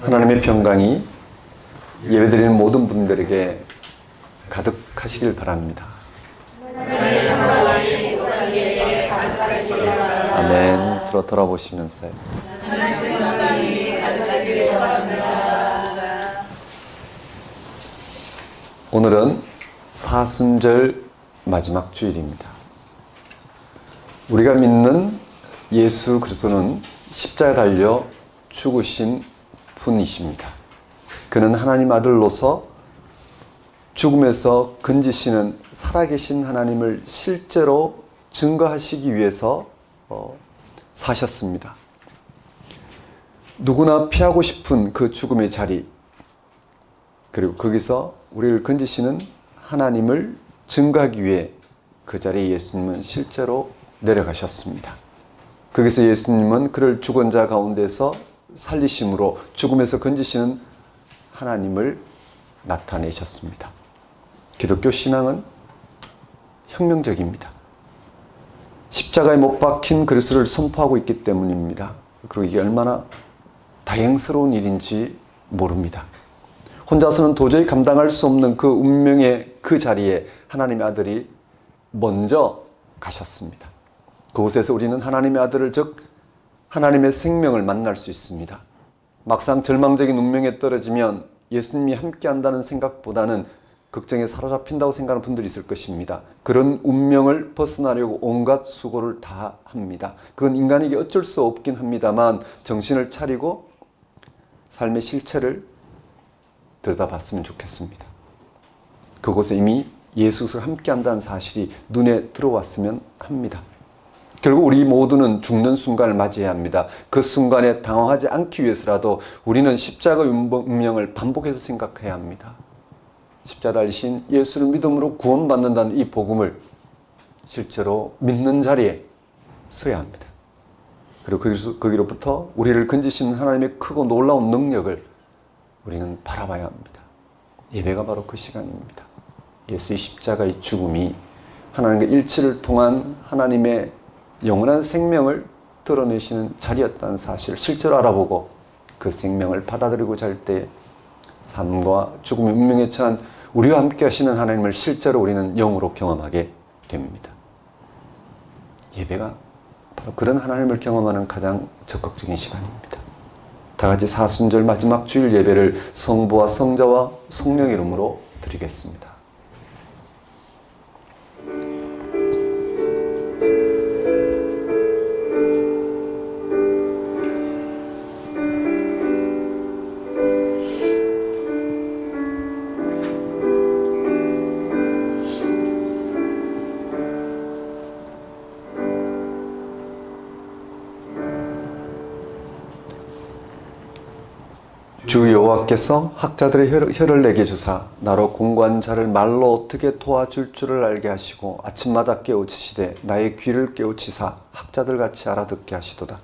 하나님의 평강이 예배드리는 모든 분들에게 가득하시길 바랍니다. 아멘. 서로 돌아보시면서요. 오늘은 사순절 마지막 주일입니다. 우리가 믿는 예수 그리스도는 십자가에 달려 죽으신 분이십니다. 그는 하나님 아들로서 죽음에서 건지시는 살아계신 하나님을 실제로 증거하시기 위해서 사셨습니다. 누구나 피하고 싶은 그 죽음의 자리, 그리고 거기서 우리를 건지시는 하나님을 증거하기 위해 그 자리에 예수님은 실제로 내려가셨습니다. 거기서 예수님은 그를 죽은 자 가운데서 살리심으로 죽음에서 건지시는 하나님을 나타내셨습니다. 기독교 신앙은 혁명적입니다. 십자가에 못 박힌 그리스도를 선포하고 있기 때문입니다. 그리고 이게 얼마나 다행스러운 일인지 모릅니다. 혼자서는 도저히 감당할 수 없는 그 운명의 그 자리에 하나님의 아들이 먼저 가셨습니다. 그곳에서 우리는 하나님의 아들을, 즉 하나님의 생명을 만날 수 있습니다. 막상 절망적인 운명에 떨어지면 예수님이 함께한다는 생각보다는 걱정에 사로잡힌다고 생각하는 분들이 있을 것입니다. 그런 운명을 벗어나려고 온갖 수고를 다 합니다. 그건 인간에게 어쩔 수 없긴 합니다만 정신을 차리고 삶의 실체를 들여다봤으면 좋겠습니다. 그곳에 이미 예수가 함께한다는 사실이 눈에 들어왔으면 합니다. 결국 우리 모두는 죽는 순간을 맞이해야 합니다. 그 순간에 당황하지 않기 위해서라도 우리는 십자가의 운명을 반복해서 생각해야 합니다. 십자가 달리신 예수를 믿음으로 구원받는다는 이 복음을 실제로 믿는 자리에 서야 합니다. 그리고 거기로부터 우리를 건지시는 하나님의 크고 놀라운 능력을 우리는 바라봐야 합니다. 예배가 바로 그 시간입니다. 예수의 십자가의 죽음이 하나님과 일치를 통한 하나님의 영원한 생명을 드러내시는 자리였다는 사실을 실제로 알아보고 그 생명을 받아들이고자 할 때 삶과 죽음의 운명에 처한 우리와 함께 하시는 하나님을 실제로 우리는 영으로 경험하게 됩니다. 예배가 바로 그런 하나님을 경험하는 가장 적극적인 시간입니다. 다 같이 사순절 마지막 주일 예배를 성부와 성자와 성령 이름으로 드리겠습니다. 주 여호와께서 학자들의 혀를 내게 주사 나로 공고한 자를 말로 어떻게 도와줄 줄을 알게 하시고 아침마다 깨우치시되 나의 귀를 깨우치사 학자들같이 알아듣게 하시도다.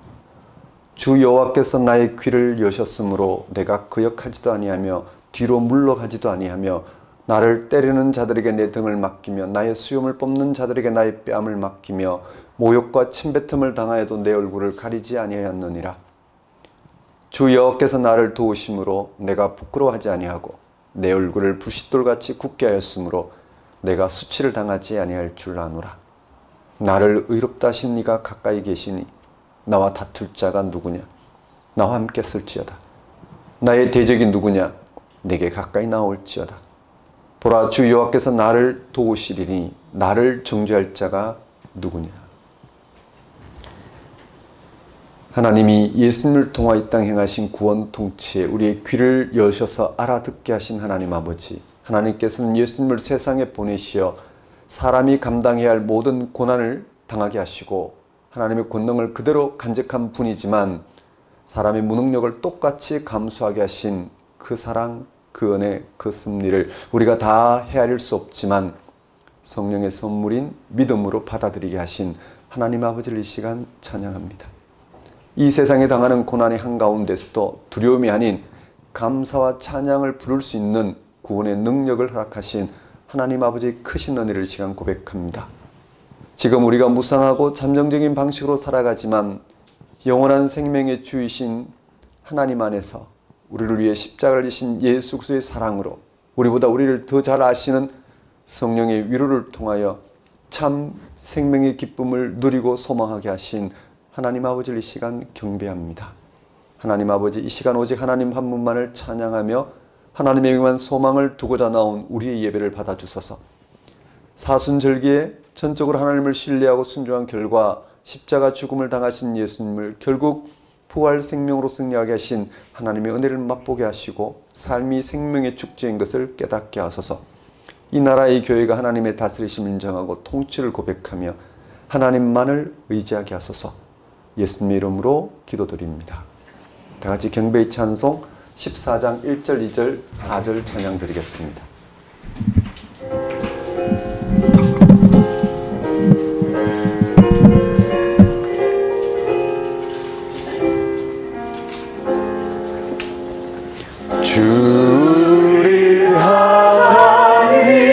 주 여호와께서 나의 귀를 여셨으므로 내가 거역하지도 아니하며 뒤로 물러가지도 아니하며 나를 때리는 자들에게 내 등을 맡기며 나의 수염을 뽑는 자들에게 나의 뺨을 맡기며 모욕과 침뱉음을 당하여도 내 얼굴을 가리지 아니하였느니라. 주 여호와께서 나를 도우심으로 내가 부끄러워하지 아니하고 내 얼굴을 부싯돌같이 굳게 하였으므로 내가 수치를 당하지 아니할 줄 아노라. 나를 의롭다 하신 이가 가까이 계시니 나와 다툴 자가 누구냐? 나와 함께 쓸지어다. 나의 대적이 누구냐? 내게 가까이 나올지어다. 보라, 주 여호와께서 나를 도우시리니 나를 정죄할 자가 누구냐? 하나님이 예수님을 통하 이 땅 행하신 구원 통치에 우리의 귀를 여셔서 알아듣게 하신 하나님 아버지, 하나님께서는 예수님을 세상에 보내시어 사람이 감당해야 할 모든 고난을 당하게 하시고 하나님의 권능을 그대로 간직한 분이지만 사람의 무능력을 똑같이 감수하게 하신 그 사랑, 그 은혜, 그 섭리를 우리가 다 헤아릴 수 없지만 성령의 선물인 믿음으로 받아들이게 하신 하나님 아버지를 이 시간 찬양합니다. 이 세상에 당하는 고난의 한가운데서도 두려움이 아닌 감사와 찬양을 부를 수 있는 구원의 능력을 허락하신 하나님 아버지의 크신 은혜를 이 시간 고백합니다. 지금 우리가 무상하고 잠정적인 방식으로 살아가지만 영원한 생명의 주이신 하나님 안에서 우리를 위해 십자가를 지신 예수 그리스도의 사랑으로 우리보다 우리를 더 잘 아시는 성령의 위로를 통하여 참 생명의 기쁨을 누리고 소망하게 하신 하나님 아버지를 이 시간 경배합니다. 하나님 아버지, 이 시간 오직 하나님 한 분만을 찬양하며 하나님에게만 소망을 두고자 나온 우리의 예배를 받아주소서. 사순절기에 전적으로 하나님을 신뢰하고 순종한 결과 십자가 죽음을 당하신 예수님을 결국 부활 생명으로 승리하게 하신 하나님의 은혜를 맛보게 하시고 삶이 생명의 축제인 것을 깨닫게 하소서. 이 나라의 교회가 하나님의 다스리심을 인정하고 통치를 고백하며 하나님만을 의지하게 하소서. 예수님의 이름으로 기도드립니다. 다 같이 경배의 찬송 14장 1절, 2절, 4절 찬양 드리겠습니다. 주리 하나님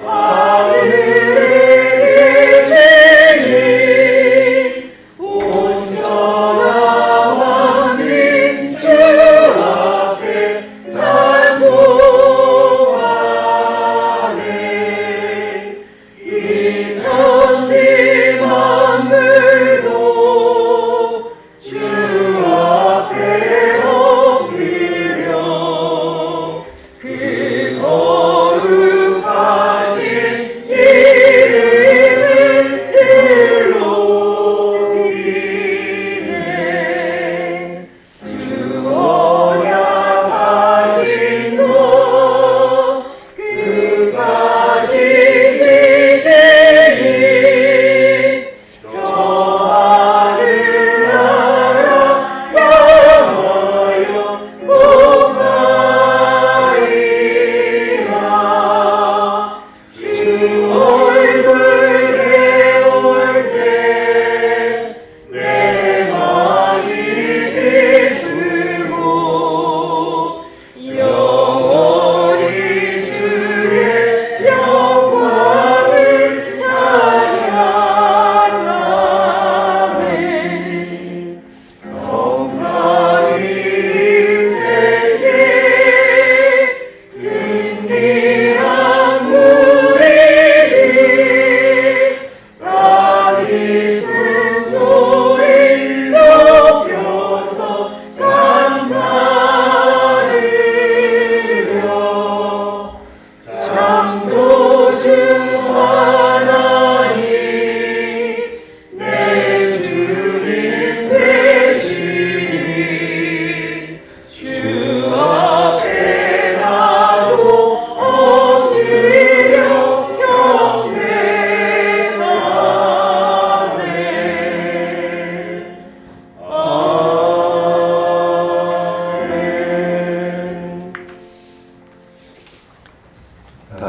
하늘에 계시니 온전한 민주 앞에 찬송하네. 이 천지 만물도 주 앞에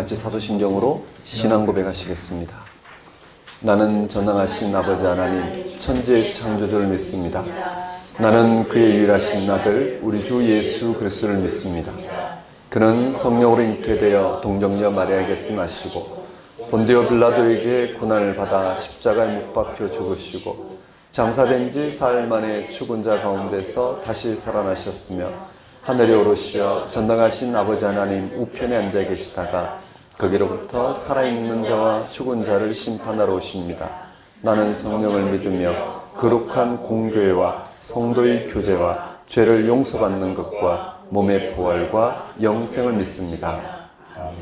같이 사도신경으로 신앙 고백하시겠습니다. 나는 전능하신 아버지 하나님 천지의 창조주를 믿습니다. 나는 그의 유일하신 아들 우리 주 예수 그리스도를 믿습니다. 그는 성령으로 잉태되어 동정녀 마리아에게 승하시고 본디오 빌라도에게 고난을 받아 십자가에 못 박혀 죽으시고 장사된 지 사흘 만에 죽은 자 가운데서 다시 살아나셨으며 하늘에 오르시어 전능하신 아버지 하나님 우편에 앉아 계시다가 거기로부터 살아있는 자와 죽은 자를 심판하러 오십니다. 나는 성령을 믿으며 거룩한 공교회와 성도의 교제와 죄를 용서받는 것과 몸의 부활과 영생을 믿습니다. 아멘.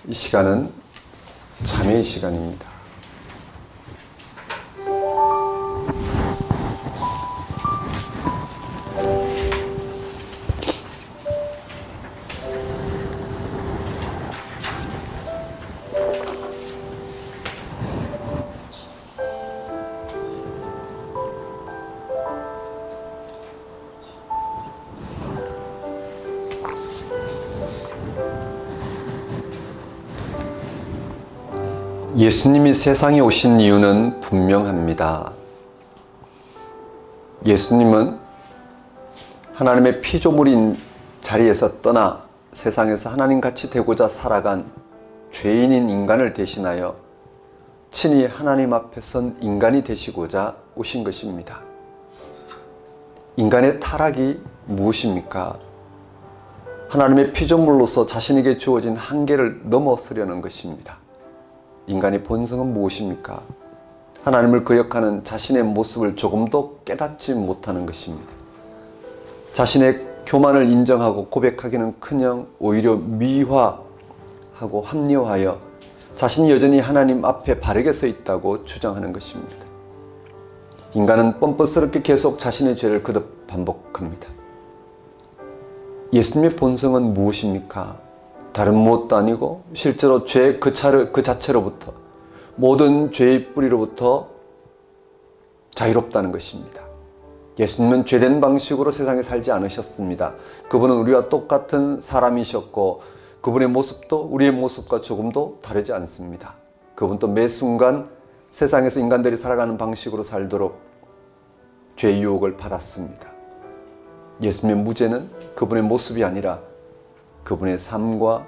이 시간은 참회의 시간입니다. 예수님이 세상에 오신 이유는 분명합니다. 예수님은 하나님의 피조물인 자리에서 떠나 세상에서 하나님같이 되고자 살아간 죄인인 인간을 대신하여 친히 하나님 앞에 선 인간이 되시고자 오신 것입니다. 인간의 타락이 무엇입니까? 하나님의 피조물로서 자신에게 주어진 한계를 넘어서려는 것입니다. 인간의 본성은 무엇입니까? 하나님을 거역하는 자신의 모습을 조금도 깨닫지 못하는 것입니다. 자신의 교만을 인정하고 고백하기는커녕 오히려 미화하고 합리화하여 자신이 여전히 하나님 앞에 바르게 서 있다고 주장하는 것입니다. 인간은 뻔뻔스럽게 계속 자신의 죄를 거듭 반복합니다. 예수님의 본성은 무엇입니까? 다른 무엇도 아니고 실제로 죄 그 자체로부터, 모든 죄의 뿌리로부터 자유롭다는 것입니다. 예수님은 죄된 방식으로 세상에 살지 않으셨습니다. 그분은 우리와 똑같은 사람이셨고 그분의 모습도 우리의 모습과 조금도 다르지 않습니다. 그분도 매 순간 세상에서 인간들이 살아가는 방식으로 살도록 죄의 유혹을 받았습니다. 예수님의 무죄는 그분의 모습이 아니라 그분의 삶과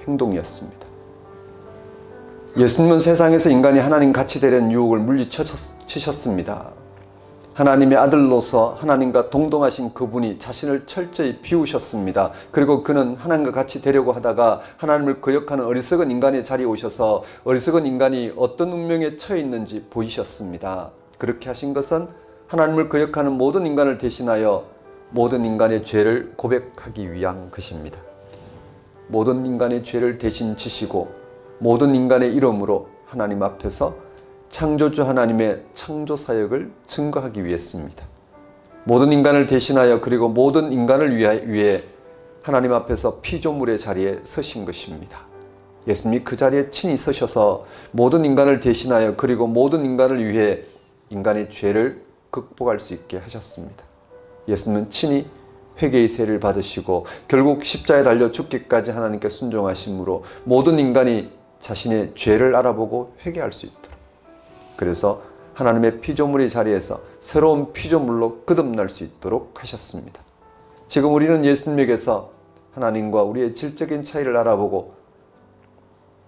행동이었습니다. 예수님은 세상에서 인간이 하나님 같이 되려는 유혹을 물리치셨습니다. 하나님의 아들로서 하나님과 동등하신 그분이 자신을 철저히 비우셨습니다. 그리고 그는 하나님과 같이 되려고 하다가 하나님을 거역하는 어리석은 인간의 자리에 오셔서 어리석은 인간이 어떤 운명에 처해 있는지 보이셨습니다. 그렇게 하신 것은 하나님을 거역하는 모든 인간을 대신하여 모든 인간의 죄를 고백하기 위한 것입니다. 모든 인간의 죄를 대신 지시고 모든 인간의 이름으로 하나님 앞에서 창조주 하나님의 창조사역을 증거하기 위해서입니다. 모든 인간을 대신하여 그리고 모든 인간을 위해 하나님 앞에서 피조물의 자리에 서신 것입니다. 예수님이 그 자리에 친히 서셔서 모든 인간을 대신하여 그리고 모든 인간을 위해 인간의 죄를 극복할 수 있게 하셨습니다. 예수님은 친히 회개의 세를 받으시고 결국 십자가에 달려 죽기까지 하나님께 순종하심으로 모든 인간이 자신의 죄를 알아보고 회개할 수 있도록, 그래서 하나님의 피조물의 자리에서 새로운 피조물로 거듭날 수 있도록 하셨습니다. 지금 우리는 예수님에게서 하나님과 우리의 질적인 차이를 알아보고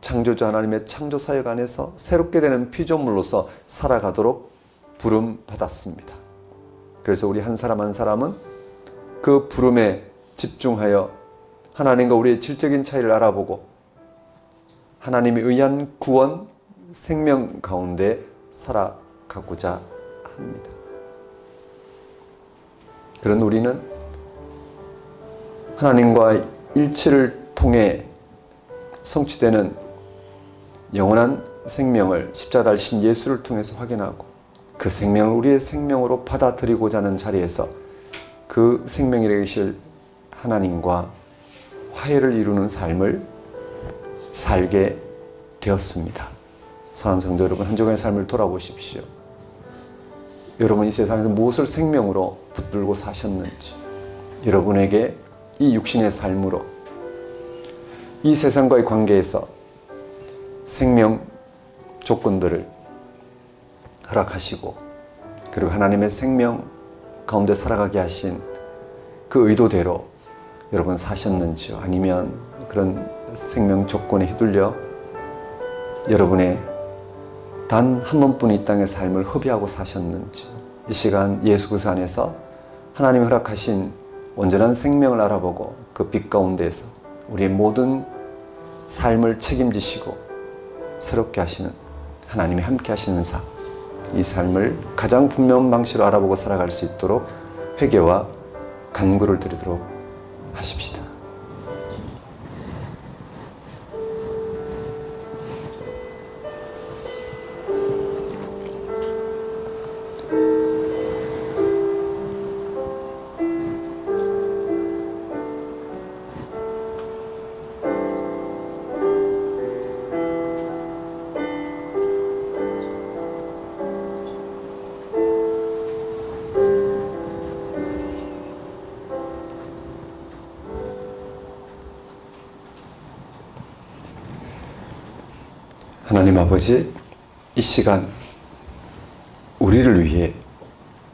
창조주 하나님의 창조사역 안에서 새롭게 되는 피조물로서 살아가도록 부름받았습니다. 그래서 우리 한 사람 한 사람은 그 부름에 집중하여 하나님과 우리의 질적인 차이를 알아보고 하나님의 의한 구원, 생명 가운데 살아가고자 합니다. 그런 우리는 하나님과 일치를 통해 성취되는 영원한 생명을 십자가 달신 예수를 통해서 확인하고 그 생명을 우리의 생명으로 받아들이고자 하는 자리에서 그 생명이 계실 하나님과 화해를 이루는 삶을 살게 되었습니다. 사랑하는 성도 여러분, 한 주간의 삶을 돌아보십시오. 여러분 이 세상에서 무엇을 생명으로 붙들고 사셨는지, 여러분에게 이 육신의 삶으로 이 세상과의 관계에서 생명 조건들을 허락하시고 그리고 하나님의 생명 가운데 살아가게 하신 그 의도대로 여러분 사셨는지요? 아니면 그런 생명 조건에 휘둘려 여러분의 단 한 번뿐 이 땅의 삶을 허비하고 사셨는지, 이 시간 예수 그리스도 안에서 하나님이 허락하신 온전한 생명을 알아보고 그 빛 가운데에서 우리의 모든 삶을 책임지시고 새롭게 하시는 하나님이 함께 하시는 삶, 이 삶을 가장 분명한 방식으로 알아보고 살아갈 수 있도록 회개와 간구를 드리도록 하십시다. 하나님 아버지, 이 시간 우리를 위해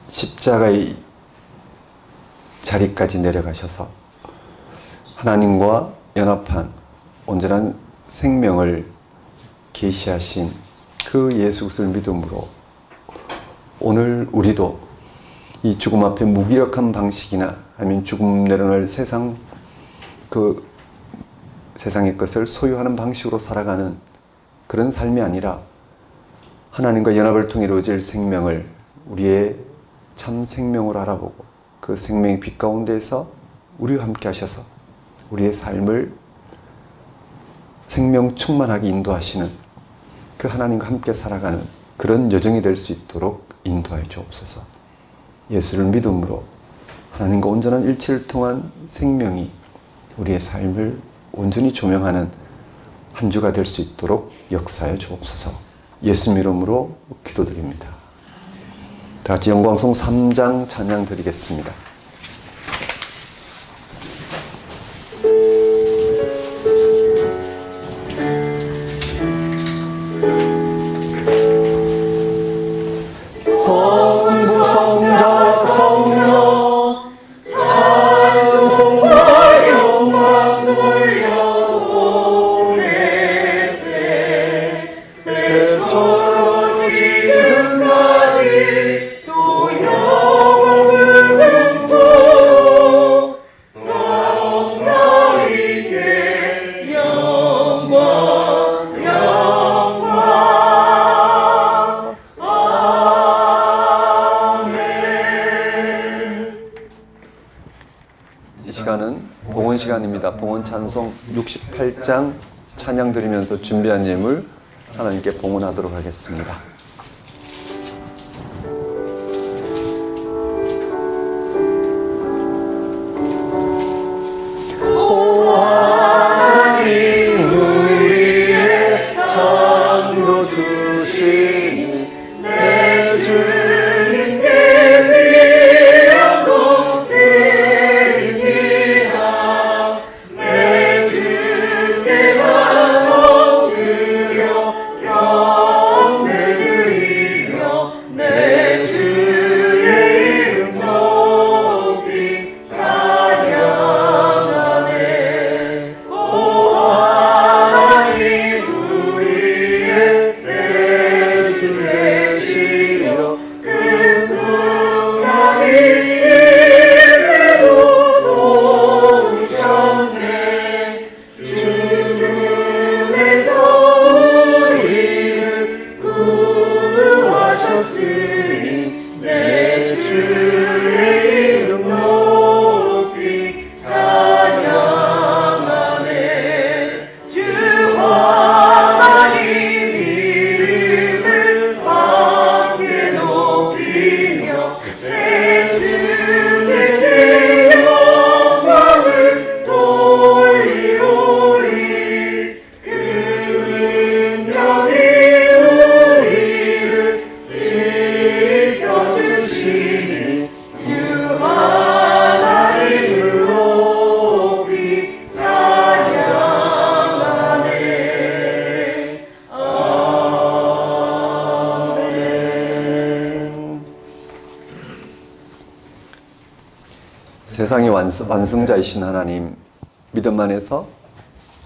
십자가의 자리까지 내려가셔서 하나님과 연합한 온전한 생명을 계시하신 그 예수 그리스도를 믿음으로 오늘 우리도 이 죽음 앞에 무기력한 방식이나 아니면 죽음 내려놓을 세상의 것을 소유하는 방식으로 살아가는 그런 삶이 아니라 하나님과 연합을 통해 이루어질 생명을 우리의 참 생명으로 알아보고 그 생명의 빛 가운데에서 우리와 함께 하셔서 우리의 삶을 생명 충만하게 인도하시는 그 하나님과 함께 살아가는 그런 여정이 될 수 있도록 인도하여 주옵소서. 예수를 믿음으로 하나님과 온전한 일치를 통한 생명이 우리의 삶을 온전히 조명하는 한 주가 될 수 있도록 역사하여 주옵소서. 예수 이름으로 기도드립니다. 다 같이 영광송 3장 찬양 드리겠습니다. 성부 성자 성령 찬송과 영광 돌려보내세 대처로 지금까지 또 영원을 공포 성사위께 영광 영광 아멘. 이 시간은 봉헌 시간입니다. 봉헌 찬송 68장 찬양 드리면서 준비한 예물 하나님께 봉헌하도록 하겠습니다. 오 하나님 우리의 창조주시니 내 주님께 드리는 것들이니라 내 주께만 엎드려 경배드리며 내 주의 이름 높이 찬양하네. 오 하나님 우리의 대주 되시려 근분하니 이래로 도우셨네. 죽음에서 우리를 구하셨으니 내 주의 이름 높이 찬양하네. 주 하나님 이름을 함께 높이며 내 주께 영광을 돌리오리. 그 능력이 우리를 지켜주시니 주 하나님을 높이 찬양하네. 아멘. 세상의 완성자이신 하나님, 믿음 안에서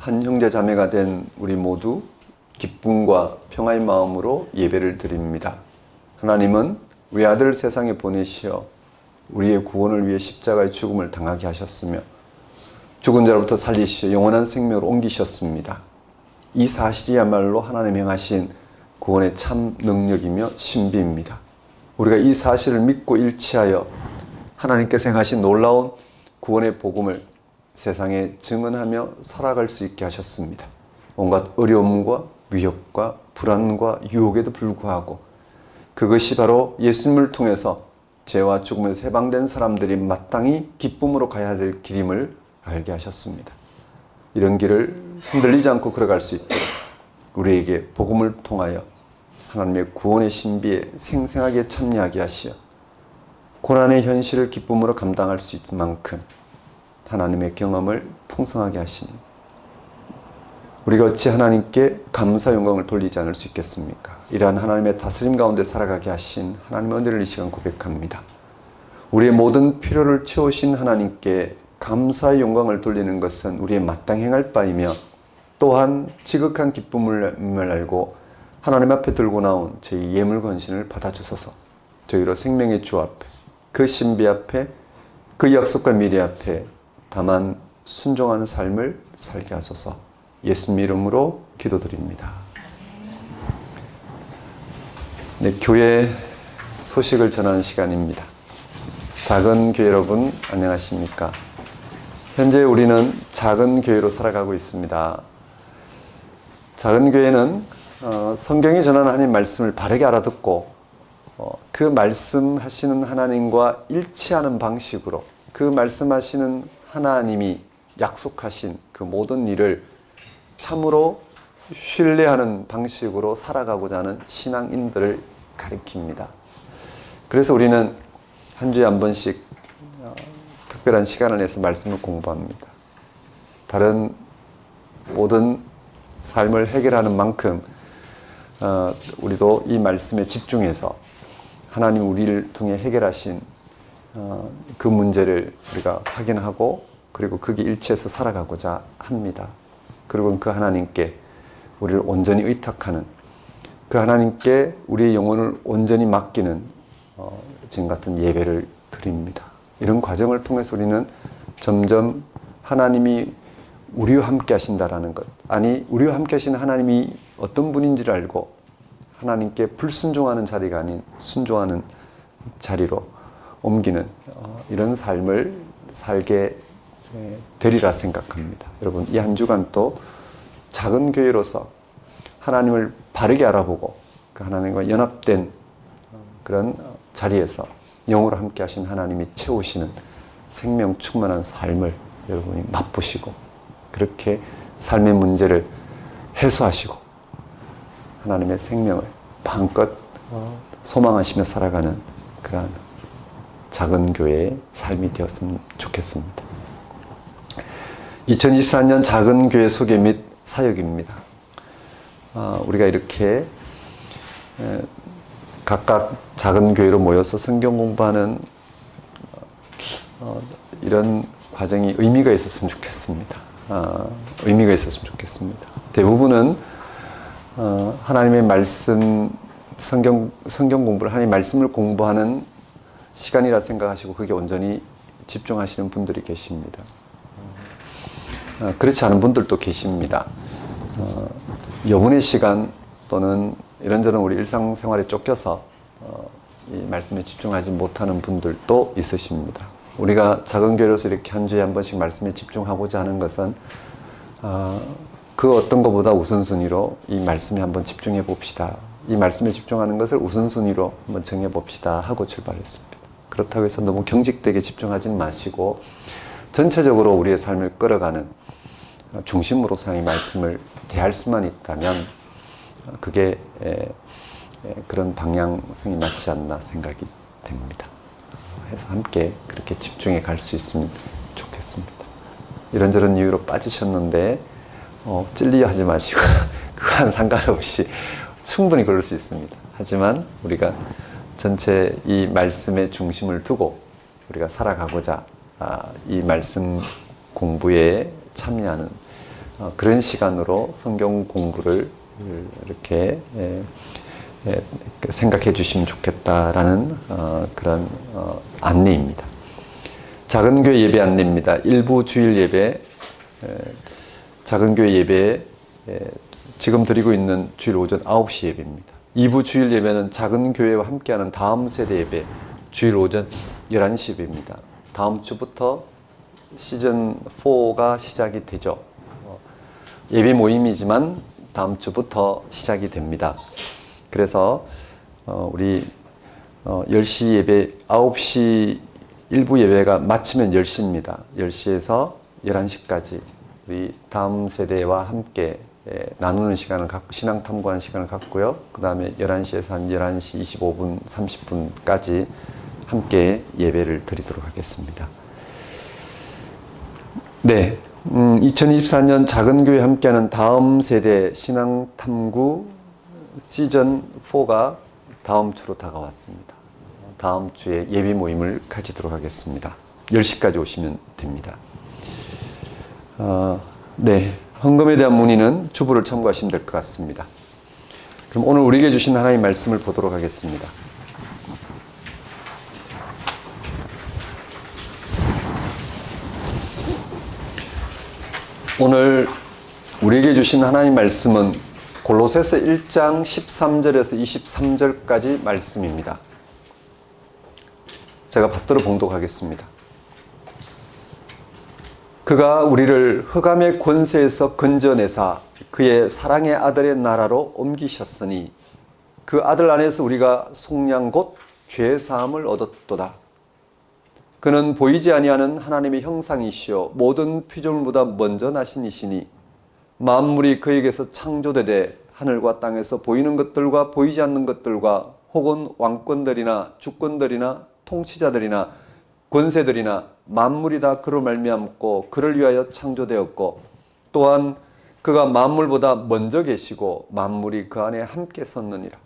한 형제 자매가 된 우리 모두 기쁨과 평화의 마음으로 예배를 드립니다. 하나님은 외아들 세상에 보내시어 우리의 구원을 위해 십자가의 죽음을 당하게 하셨으며 죽은 자로부터 살리시어 영원한 생명으로 옮기셨습니다. 이 사실이야말로 하나님 행하신 구원의 참 능력이며 신비입니다. 우리가 이 사실을 믿고 일치하여 하나님께서 행하신 놀라운 구원의 복음을 세상에 증언하며 살아갈 수 있게 하셨습니다. 온갖 어려움과 위협과 불안과 유혹에도 불구하고 그것이 바로 예수님을 통해서 죄와 죽음에서 해방된 사람들이 마땅히 기쁨으로 가야 될 길임을 알게 하셨습니다. 이런 길을 흔들리지 않고 걸어갈 수 있도록 우리에게 복음을 통하여 하나님의 구원의 신비에 생생하게 참여하게 하시어 고난의 현실을 기쁨으로 감당할 수 있을 만큼 하나님의 경험을 풍성하게 하시니 우리가 어찌 하나님께 감사 영광을 돌리지 않을 수 있겠습니까? 이러한 하나님의 다스림 가운데 살아가게 하신 하나님의 은혜를 이 시간 고백합니다. 우리의 모든 필요를 채우신 하나님께 감사의 영광을 돌리는 것은 우리의 마땅히 행할 바이며 또한 지극한 기쁨을 알고 하나님 앞에 들고 나온 저희 예물 건신을 받아주소서. 저희로 생명의 주 앞에 그 신비 앞에, 그 약속과 미래 앞에 다만 순종하는 삶을 살게 하소서. 예수님 이름으로 기도드립니다. 네, 교회 소식을 전하는 시간입니다. 작은 교회 여러분 안녕하십니까? 현재 우리는 작은 교회로 살아가고 있습니다. 작은 교회는 성경이 전하는 하나님 말씀을 바르게 알아듣고 그 말씀하시는 하나님과 일치하는 방식으로 그 말씀하시는 하나님이 약속하신 그 모든 일을 참으로 신뢰하는 방식으로 살아가고자 하는 신앙인들을 가리킵니다. 그래서 우리는 한 주에 한 번씩 특별한 시간을 내서 말씀을 공부합니다. 다른 모든 삶을 해결하는 만큼 우리도 이 말씀에 집중해서 하나님 우리를 통해 해결하신 그 문제를 우리가 확인하고 그리고 그게 일치해서 살아가고자 합니다. 그리고 그 하나님께 우리를 온전히 의탁하는, 그 하나님께 우리의 영혼을 온전히 맡기는 지금 같은 예배를 드립니다. 이런 과정을 통해서 우리는 점점 하나님이 우리와 함께 하신다라는 것, 아니 우리와 함께 하시는 하나님이 어떤 분인지를 알고 하나님께 불순종하는 자리가 아닌 순종하는 자리로 옮기는 이런 삶을 살게 되리라 생각합니다. 여러분, 이 한 주간 또 작은 교회로서 하나님을 바르게 알아보고 그 하나님과 연합된 그런 자리에서 영으로 함께 하신 하나님이 채우시는 생명 충만한 삶을 여러분이 맛보시고 그렇게 삶의 문제를 해소하시고 하나님의 생명을 마음껏 소망하시며 살아가는 그러한 작은 교회의 삶이 되었으면 좋겠습니다. 2024년 작은 교회 소개 및 사역입니다. 우리가 이렇게 각각 작은 교회로 모여서 성경 공부하는 이런 과정이 의미가 있었으면 좋겠습니다. 의미가 있었으면 좋겠습니다. 대부분은 하나님의 말씀, 성경 공부를, 하나님의 말씀을 공부하는 시간이라 생각하시고 그게 온전히 집중하시는 분들이 계십니다. 그렇지 않은 분들도 계십니다. 여분의 시간 또는 이런저런 우리 일상생활에 쫓겨서 이 말씀에 집중하지 못하는 분들도 있으십니다. 우리가 작은 교회로서 이렇게 한 주에 한 번씩 말씀에 집중하고자 하는 것은 그 어떤 것보다 우선순위로 이 말씀에 한번 집중해 봅시다. 이 말씀에 집중하는 것을 우선순위로 한번 정해 봅시다 하고 출발했습니다. 그렇다고 해서 너무 경직되게 집중하지 마시고 전체적으로 우리의 삶을 끌어가는 중심으로서 이 말씀을 대할 수만 있다면 그게 그런 방향성이 맞지 않나 생각이 됩니다. 해서 함께 그렇게 집중해 갈 수 있으면 좋겠습니다. 이런저런 이유로 빠지셨는데 찔리려 하지 마시고 그거와는 상관없이 충분히 그럴 수 있습니다. 하지만 우리가 전체 이 말씀의 중심을 두고 우리가 살아가고자 이 말씀 공부에 참여하는 그런 시간으로 성경 공부를 이렇게 생각해 주시면 좋겠다라는 그런 안내입니다. 작은 교회 예배 안내입니다. 일부 주일 예배, 작은 교회 예배에 지금 드리고 있는 주일 오전 9시 예배입니다. 2부 주일 예배는 작은 교회와 함께하는 다음 세대 예배, 주일 오전 11시 예배입니다. 다음 주부터 시즌 4가 시작이 되죠. 예배 모임이지만 다음 주부터 시작이 됩니다. 그래서 우리 10시 예배, 9시 일부 예배가 마치면 10시입니다. 10시에서 11시까지 우리 다음 세대와 함께 나누는 시간을 갖고 신앙 탐구하는 시간을 갖고요. 그 다음에 11시에서 한 11시 25분, 30분까지 함께 예배를 드리도록 하겠습니다. 네, 2024년 작은 교회 함께하는 다음 세대 신앙 탐구 시즌 4가 다음 주로 다가왔습니다. 다음 주에 예배 모임을 가지도록 하겠습니다. 10시까지 오시면 됩니다. 네, 헌금에 대한 문의는 주부를 참고하시면 될 것 같습니다. 그럼 오늘 우리에게 주신 하나님의 말씀을 보도록 하겠습니다. 오늘 우리에게 주신 하나님 말씀은 골로새서 1장 13절에서 23절까지 말씀입니다. 제가 받들어 봉독하겠습니다. 그가 우리를 흑암의 권세에서 건져내사 그의 사랑의 아들의 나라로 옮기셨으니 그 아들 안에서 우리가 속량 곧 죄 사함을 얻었도다. 그는 보이지 아니하는 하나님의 형상이시요 모든 피조물보다 먼저 나신 이시니 만물이 그에게서 창조되되 하늘과 땅에서 보이는 것들과 보이지 않는 것들과 혹은 왕권들이나 주권들이나 통치자들이나 권세들이나 만물이 다 그로 말미암고 그를 위하여 창조되었고 또한 그가 만물보다 먼저 계시고 만물이 그 안에 함께 섰느니라.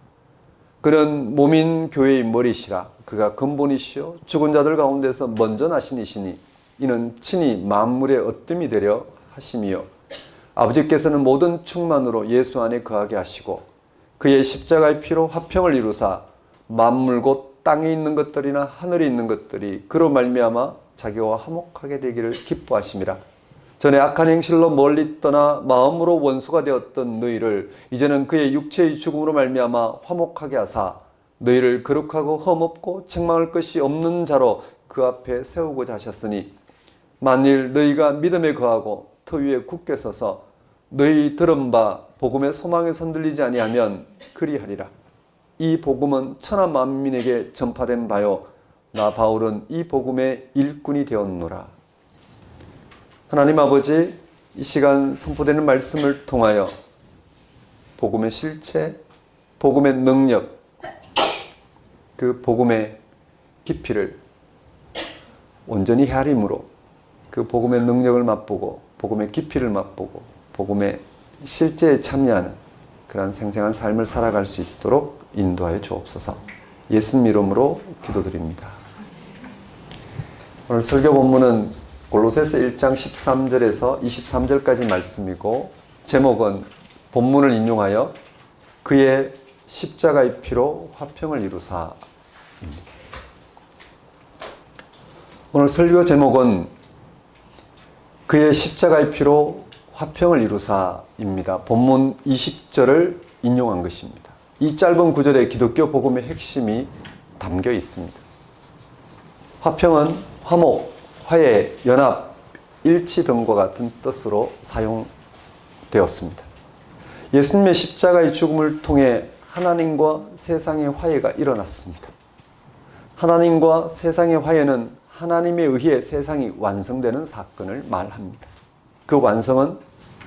그는 몸인 교회의 머리시라. 그가 근본이시요 죽은 자들 가운데서 먼저 나신 이시니 이는 친히 만물의 어뜸이 되려 하심이요 아버지께서는 모든 충만으로 예수 안에 거하게 하시고 그의 십자가의 피로 화평을 이루사 만물 곧 땅에 있는 것들이나 하늘에 있는 것들이 그로 말미암아 자기와 화목하게 되기를 기뻐하심이라. 전에 악한 행실로 멀리 떠나 마음으로 원수가 되었던 너희를 이제는 그의 육체의 죽음으로 말미암아 화목하게 하사 너희를 거룩하고 흠없고 책망할 것이 없는 자로 그 앞에 세우고자 하셨으니 만일 너희가 믿음에 거하고 터 위에 굳게 서서 너희 들은 바 복음의 소망에 손들리지 아니하면 그리하리라. 이 복음은 천하 만민에게 전파된 바요 나 바울은 이 복음의 일꾼이 되었노라. 하나님 아버지, 이 시간 선포되는 말씀을 통하여 복음의 실체, 복음의 능력, 그 복음의 깊이를 온전히 헤아림으로 그 복음의 능력을 맛보고 복음의 깊이를 맛보고 복음의 실제에 참여하는 그러한 생생한 삶을 살아갈 수 있도록 인도하여 주옵소서. 예수님 이름으로 기도드립니다. 오늘 설교 본문은 골로새서 1장 13절에서 23절까지 말씀이고 제목은 본문을 인용하여 그의 십자가의 피로 화평을 이루사입니다. 오늘 설교 제목은 그의 십자가의 피로 화평을 이루사입니다. 본문 20절을 인용한 것입니다. 이 짧은 구절에 기독교 복음의 핵심이 담겨 있습니다. 화평은 화목, 화해, 연합, 일치 등과 같은 뜻으로 사용되었습니다. 예수님의 십자가의 죽음을 통해 하나님과 세상의 화해가 일어났습니다. 하나님과 세상의 화해는 하나님에 의해 세상이 완성되는 사건을 말합니다. 그 완성은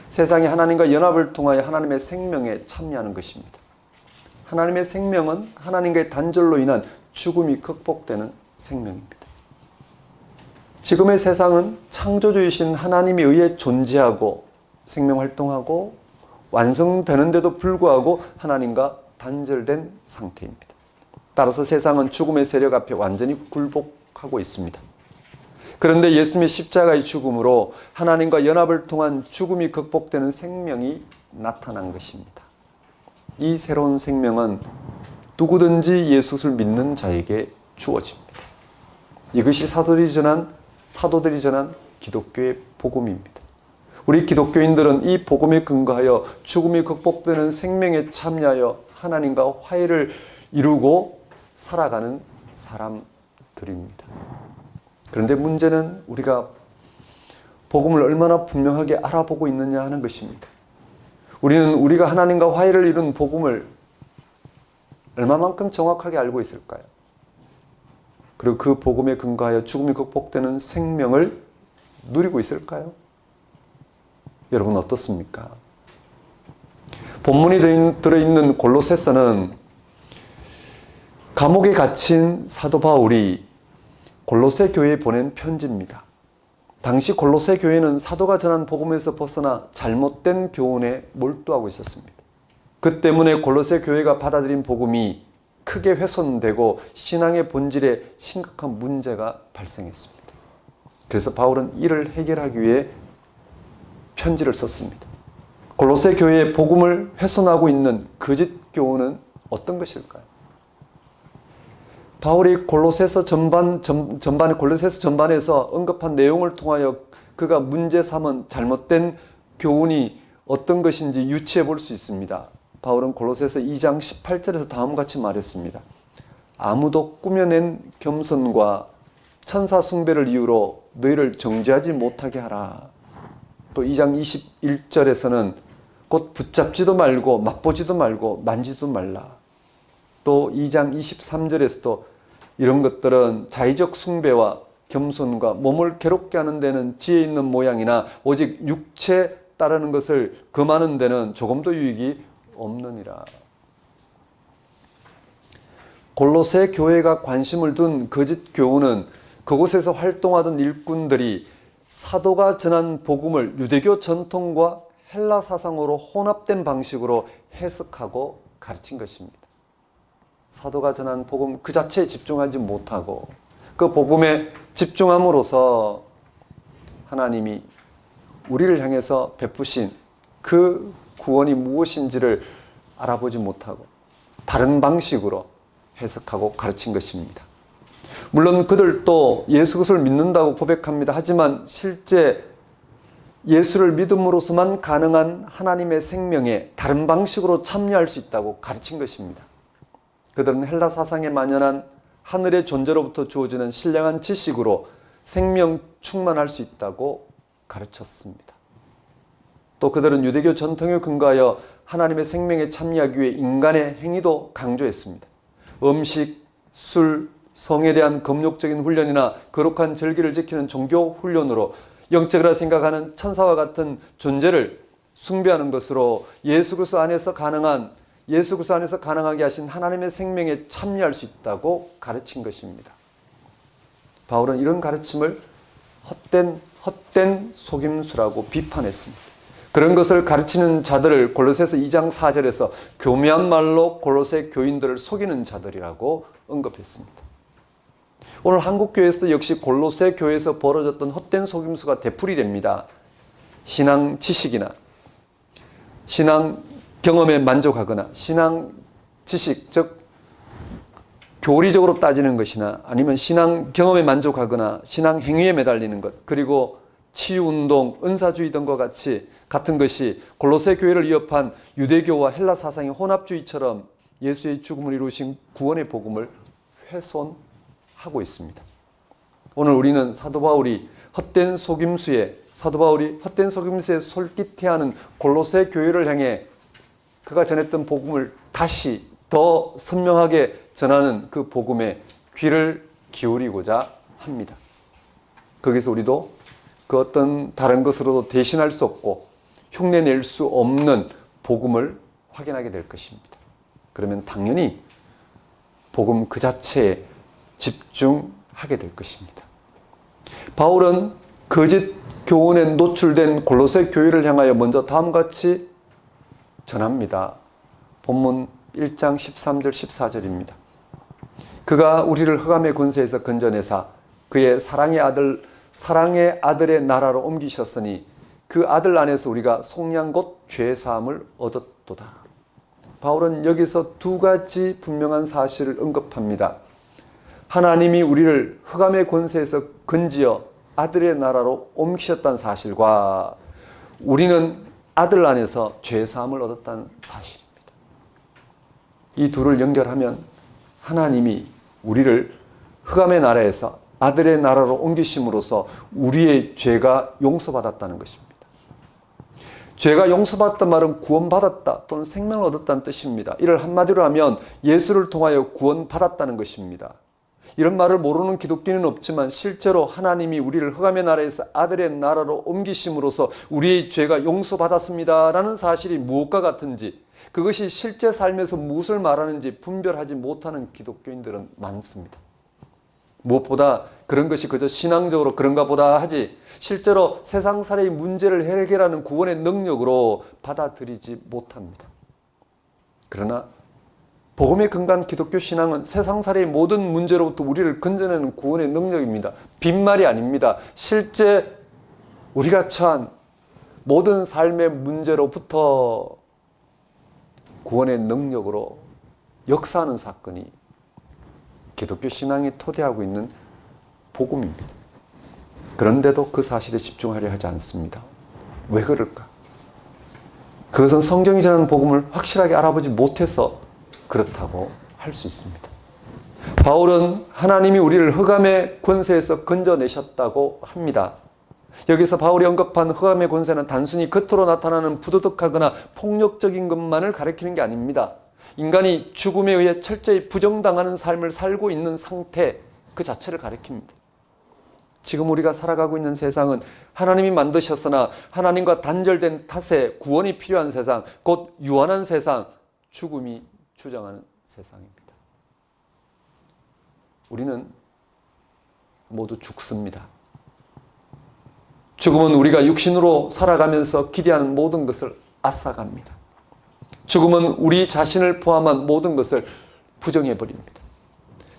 세상이 하나님과 연합을 통하여 하나님의 생명에 참여하는 것입니다. 하나님의 생명은 하나님과의 단절로 인한 죽음이 극복되는 생명입니다. 지금의 세상은 창조주이신 하나님에 의해 존재하고 생명활동하고 완성되는데도 불구하고 하나님과 단절된 상태입니다. 따라서 세상은 죽음의 세력 앞에 완전히 굴복하고 있습니다. 그런데 예수님의 십자가의 죽음으로 하나님과 연합을 통한 죽음이 극복되는 생명이 나타난 것입니다. 이 새로운 생명은 누구든지 예수를 믿는 자에게 주어집니다. 이것이 사도들이 전한 기독교의 복음입니다. 우리 기독교인들은 이 복음에 근거하여 죽음이 극복되는 생명에 참여하여 하나님과 화해를 이루고 살아가는 사람들입니다. 그런데 문제는 우리가 복음을 얼마나 분명하게 알아보고 있느냐 하는 것입니다. 우리는 우리가 하나님과 화해를 이룬 복음을 얼마만큼 정확하게 알고 있을까요? 그리고 그 복음에 근거하여 죽음이 극복되는 생명을 누리고 있을까요? 여러분 어떻습니까? 본문이 들어있는 골로새서는 감옥에 갇힌 사도 바울이 골로새 교회에 보낸 편지입니다. 당시 골로새 교회는 사도가 전한 복음에서 벗어나 잘못된 교훈에 몰두하고 있었습니다. 그 때문에 골로새 교회가 받아들인 복음이 크게 훼손되고 신앙의 본질에 심각한 문제가 발생했습니다. 그래서 바울은 이를 해결하기 위해 편지를 썼습니다. 골로새 교회의 복음을 훼손하고 있는 거짓 교훈은 어떤 것일까요? 바울이 골로새서 전반에서 언급한 내용을 통하여 그가 문제 삼은 잘못된 교훈이 어떤 것인지 유추해 볼 수 있습니다. 바울은 골로새서 2장 18절에서 다음과 같이 말했습니다. 아무도 꾸며낸 겸손과 천사 숭배를 이유로 너희를 정죄하지 못하게 하라. 또 2장 21절에서는 곧 붙잡지도 말고 맛보지도 말고 만지도 말라. 또 2장 23절에서도 이런 것들은 자의적 숭배와 겸손과 몸을 괴롭게 하는 데는 지혜 있는 모양이나 오직 육체 따르는 것을 금하는 데는 조금도 유익이 없느니라. 골로새 교회가 관심을 둔 거짓 교훈은 그곳에서 활동하던 일꾼들이 사도가 전한 복음을 유대교 전통과 헬라 사상으로 혼합된 방식으로 해석하고 가르친 것입니다. 사도가 전한 복음 그 자체에 집중하지 못하고 그 복음에 집중함으로써 하나님이 우리를 향해서 베푸신 그 구원이 무엇인지를 알아보지 못하고 다른 방식으로 해석하고 가르친 것입니다. 물론 그들도 예수 그리스도를 믿는다고 고백합니다. 하지만 실제 예수를 믿음으로서만 가능한 하나님의 생명에 다른 방식으로 참여할 수 있다고 가르친 것입니다. 그들은 헬라 사상에 만연한 하늘의 존재로부터 주어지는 신령한 지식으로 생명 충만할 수 있다고 가르쳤습니다. 또 그들은 유대교 전통에 근거하여 하나님의 생명에 참여하기 위해 인간의 행위도 강조했습니다. 음식, 술, 성에 대한 금욕적인 훈련이나 거룩한 절기를 지키는 종교 훈련으로 영적이라 생각하는 천사와 같은 존재를 숭배하는 것으로 예수 그리스도 안에서 가능하게 하신 하나님의 생명에 참여할 수 있다고 가르친 것입니다. 바울은 이런 가르침을 헛된 속임수라고 비판했습니다. 그런 것을 가르치는 자들을 골로새서 2장 4절에서 교묘한 말로 골로새 교인들을 속이는 자들이라고 언급했습니다. 오늘 한국교회에서도 역시 골로새 교회에서 벌어졌던 헛된 속임수가 되풀이 됩니다. 신앙 지식이나 신앙 경험에 만족하거나 신앙 지식, 즉 교리적으로 따지는 것이나 아니면 신앙 경험에 만족하거나 신앙 행위에 매달리는 것, 그리고 치유운동, 은사주의 등과 같은 것이 골로새 교회를 위협한 유대교와 헬라 사상의 혼합주의처럼 예수의 죽음을 이루신 구원의 복음을 훼손하고 있습니다. 오늘 우리는 사도 바울이 헛된 속임수에 솔깃해하는 골로새 교회를 향해 그가 전했던 복음을 다시 더 선명하게 전하는 그 복음에 귀를 기울이고자 합니다. 거기서 우리도 그 어떤 다른 것으로도 대신할 수 없고 흉내낼 수 없는 복음을 확인하게 될 것입니다. 그러면 당연히 복음 그 자체에 집중하게 될 것입니다. 바울은 거짓 교훈에 노출된 골로새 교회를 향하여 먼저 다음과 같이 전합니다. 본문 1장 13절 14절입니다. 그가 우리를 흑암의 권세에서 건져내사 그의 사랑의 아들의 나라로 옮기셨으니 그 아들 안에서 우리가 속량 곧 죄사함을 얻었도다. 바울은 여기서 두 가지 분명한 사실을 언급합니다. 하나님이 우리를 흑암의 권세에서 건지어 아들의 나라로 옮기셨다는 사실과 우리는 아들 안에서 죄사함을 얻었다는 사실입니다. 이 둘을 연결하면 하나님이 우리를 흑암의 나라에서 아들의 나라로 옮기심으로써 우리의 죄가 용서받았다는 것입니다. 죄가 용서받았단 말은 구원받았다 또는 생명을 얻었다는 뜻입니다. 이를 한마디로 하면 예수를 통하여 구원받았다는 것입니다. 이런 말을 모르는 기독교인은 없지만 실제로 하나님이 우리를 흑암의 나라에서 아들의 나라로 옮기심으로써 우리의 죄가 용서받았습니다라는 사실이 무엇과 같은지, 그것이 실제 삶에서 무엇을 말하는지 분별하지 못하는 기독교인들은 많습니다. 무엇보다 그런 것이 그저 신앙적으로 그런가 보다 하지 실제로 세상살이의 문제를 해결하는 구원의 능력으로 받아들이지 못합니다. 그러나 복음에 근거한 기독교 신앙은 세상살이의 모든 문제로부터 우리를 건져내는 구원의 능력입니다. 빈말이 아닙니다. 실제 우리가 처한 모든 삶의 문제로부터 구원의 능력으로 역사하는 사건이 기독교 신앙이 토대하고 있는 복음입니다. 그런데도 그 사실에 집중하려 하지 않습니다. 왜 그럴까? 그것은 성경이 전하는 복음을 확실하게 알아보지 못해서 그렇다고 할 수 있습니다. 바울은 하나님이 우리를 흑암의 권세에서 건져내셨다고 합니다. 여기서 바울이 언급한 흑암의 권세는 단순히 겉으로 나타나는 부도덕하거나 폭력적인 것만을 가리키는 게 아닙니다. 인간이 죽음에 의해 철저히 부정당하는 삶을 살고 있는 상태 그 자체를 가리킵니다. 지금 우리가 살아가고 있는 세상은 하나님이 만드셨으나 하나님과 단절된 탓에 구원이 필요한 세상, 곧 유한한 세상, 죽음이 주장하는 세상입니다. 우리는 모두 죽습니다. 죽음은 우리가 육신으로 살아가면서 기대하는 모든 것을 앗아갑니다. 죽음은 우리 자신을 포함한 모든 것을 부정해버립니다.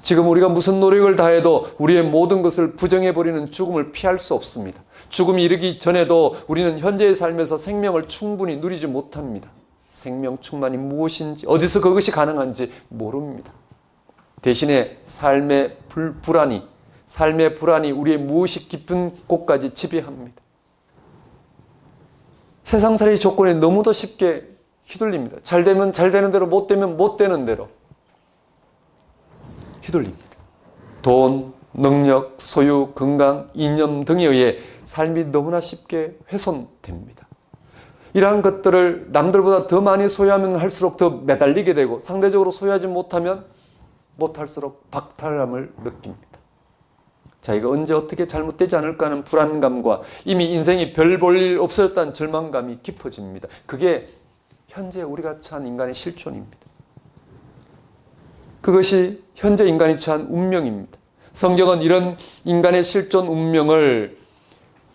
지금 우리가 무슨 노력을 다해도 우리의 모든 것을 부정해버리는 죽음을 피할 수 없습니다. 죽음이 이르기 전에도 우리는 현재의 삶에서 생명을 충분히 누리지 못합니다. 생명 충만이 무엇인지, 어디서 그것이 가능한지 모릅니다. 대신에 삶의 불안이 우리의 무의식 깊은 곳까지 지배합니다. 세상살이 조건에 너무도 쉽게 휘둘립니다. 잘 되면 잘 되는 대로, 못 되면 못 되는 대로 휘둘립니다. 돈, 능력, 소유, 건강, 이념 등에 의해 삶이 너무나 쉽게 훼손됩니다. 이러한 것들을 남들보다 더 많이 소유하면 할수록 더 매달리게 되고, 상대적으로 소유하지 못하면 못할수록 박탈감을 느낍니다. 자기가 언제 어떻게 잘못되지 않을까 하는 불안감과 이미 인생이 별 볼 일 없었다는 절망감이 깊어집니다. 그게 현재 우리가 처한 인간의 실존입니다. 그것이 현재 인간이 처한 운명입니다. 성경은 이런 인간의 실존 운명을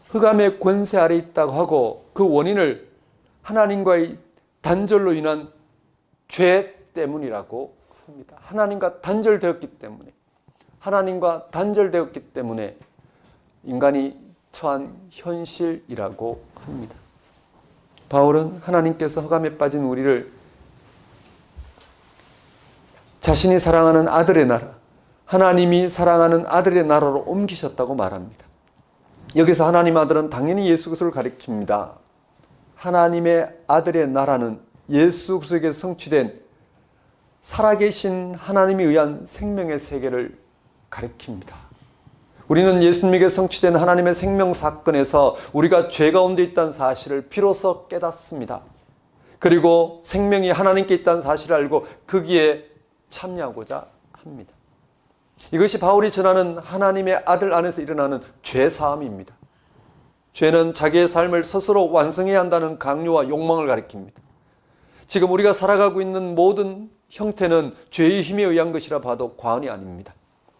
흑암의 권세 아래 있다고 하고, 그 원인을 하나님과의 단절로 인한 죄 때문이라고 합니다. 하나님과 단절되었기 때문에 인간이 처한 현실이라고 합니다. 바울은 하나님께서 흑암에 빠진 우리를 자신이 사랑하는 아들의 나라, 하나님이 사랑하는 아들의 나라로 옮기셨다고 말합니다. 여기서 하나님 아들은 당연히 예수 그리스도를 가리킵니다. 하나님의 아들의 나라는 예수 그리스도에게 성취된 살아계신 하나님에 의한 생명의 세계를 가리킵니다. 우리는 예수님에게 성취된 하나님의 생명 사건에서 우리가 죄 가운데 있다는 사실을 비로소 깨닫습니다. 그리고 생명이 하나님께 있다는 사실을 알고 거기에 참여하고자 합니다. 이것이 바울이 전하는 하나님의 아들 안에서 일어나는 죄사함입니다. 죄는 자기의 삶을 스스로 완성해야 한다는 강요와 욕망을 가리킵니다. 지금 우리가 살아가고 있는 모든 형태는 죄의 힘에 의한 것이라 봐도 과언이 아닙니다.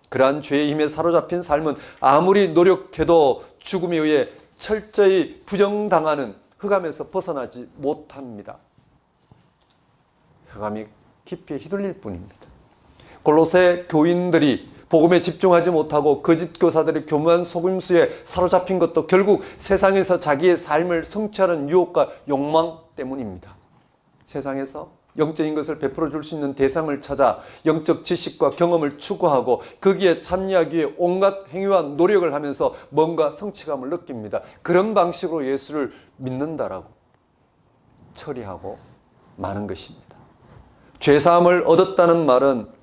그러한 죄의 힘에 사로잡힌 삶은 아무리 노력해도 죽음에 의해 철저히 부정당하는 흑암에서 벗어나지 못합니다. 흑암이 깊이 휘둘릴 뿐입니다. 골로새 교인들이 복음에 집중하지 못하고 거짓 교사들의 교묘한 속임수에 사로잡힌 것도 결국 세상에서 자기의 삶을 성취하는 유혹과 욕망 때문입니다. 세상에서 영적인 것을 베풀어 줄 수 있는 대상을 찾아 영적 지식과 경험을 추구하고 거기에 참여하기 위해 온갖 행위와 노력을 하면서 뭔가 성취감을 느낍니다. 그런 방식으로 예수를 믿는다라고 처리하고 마는 것입니다. 죄사함을 얻었다는 말은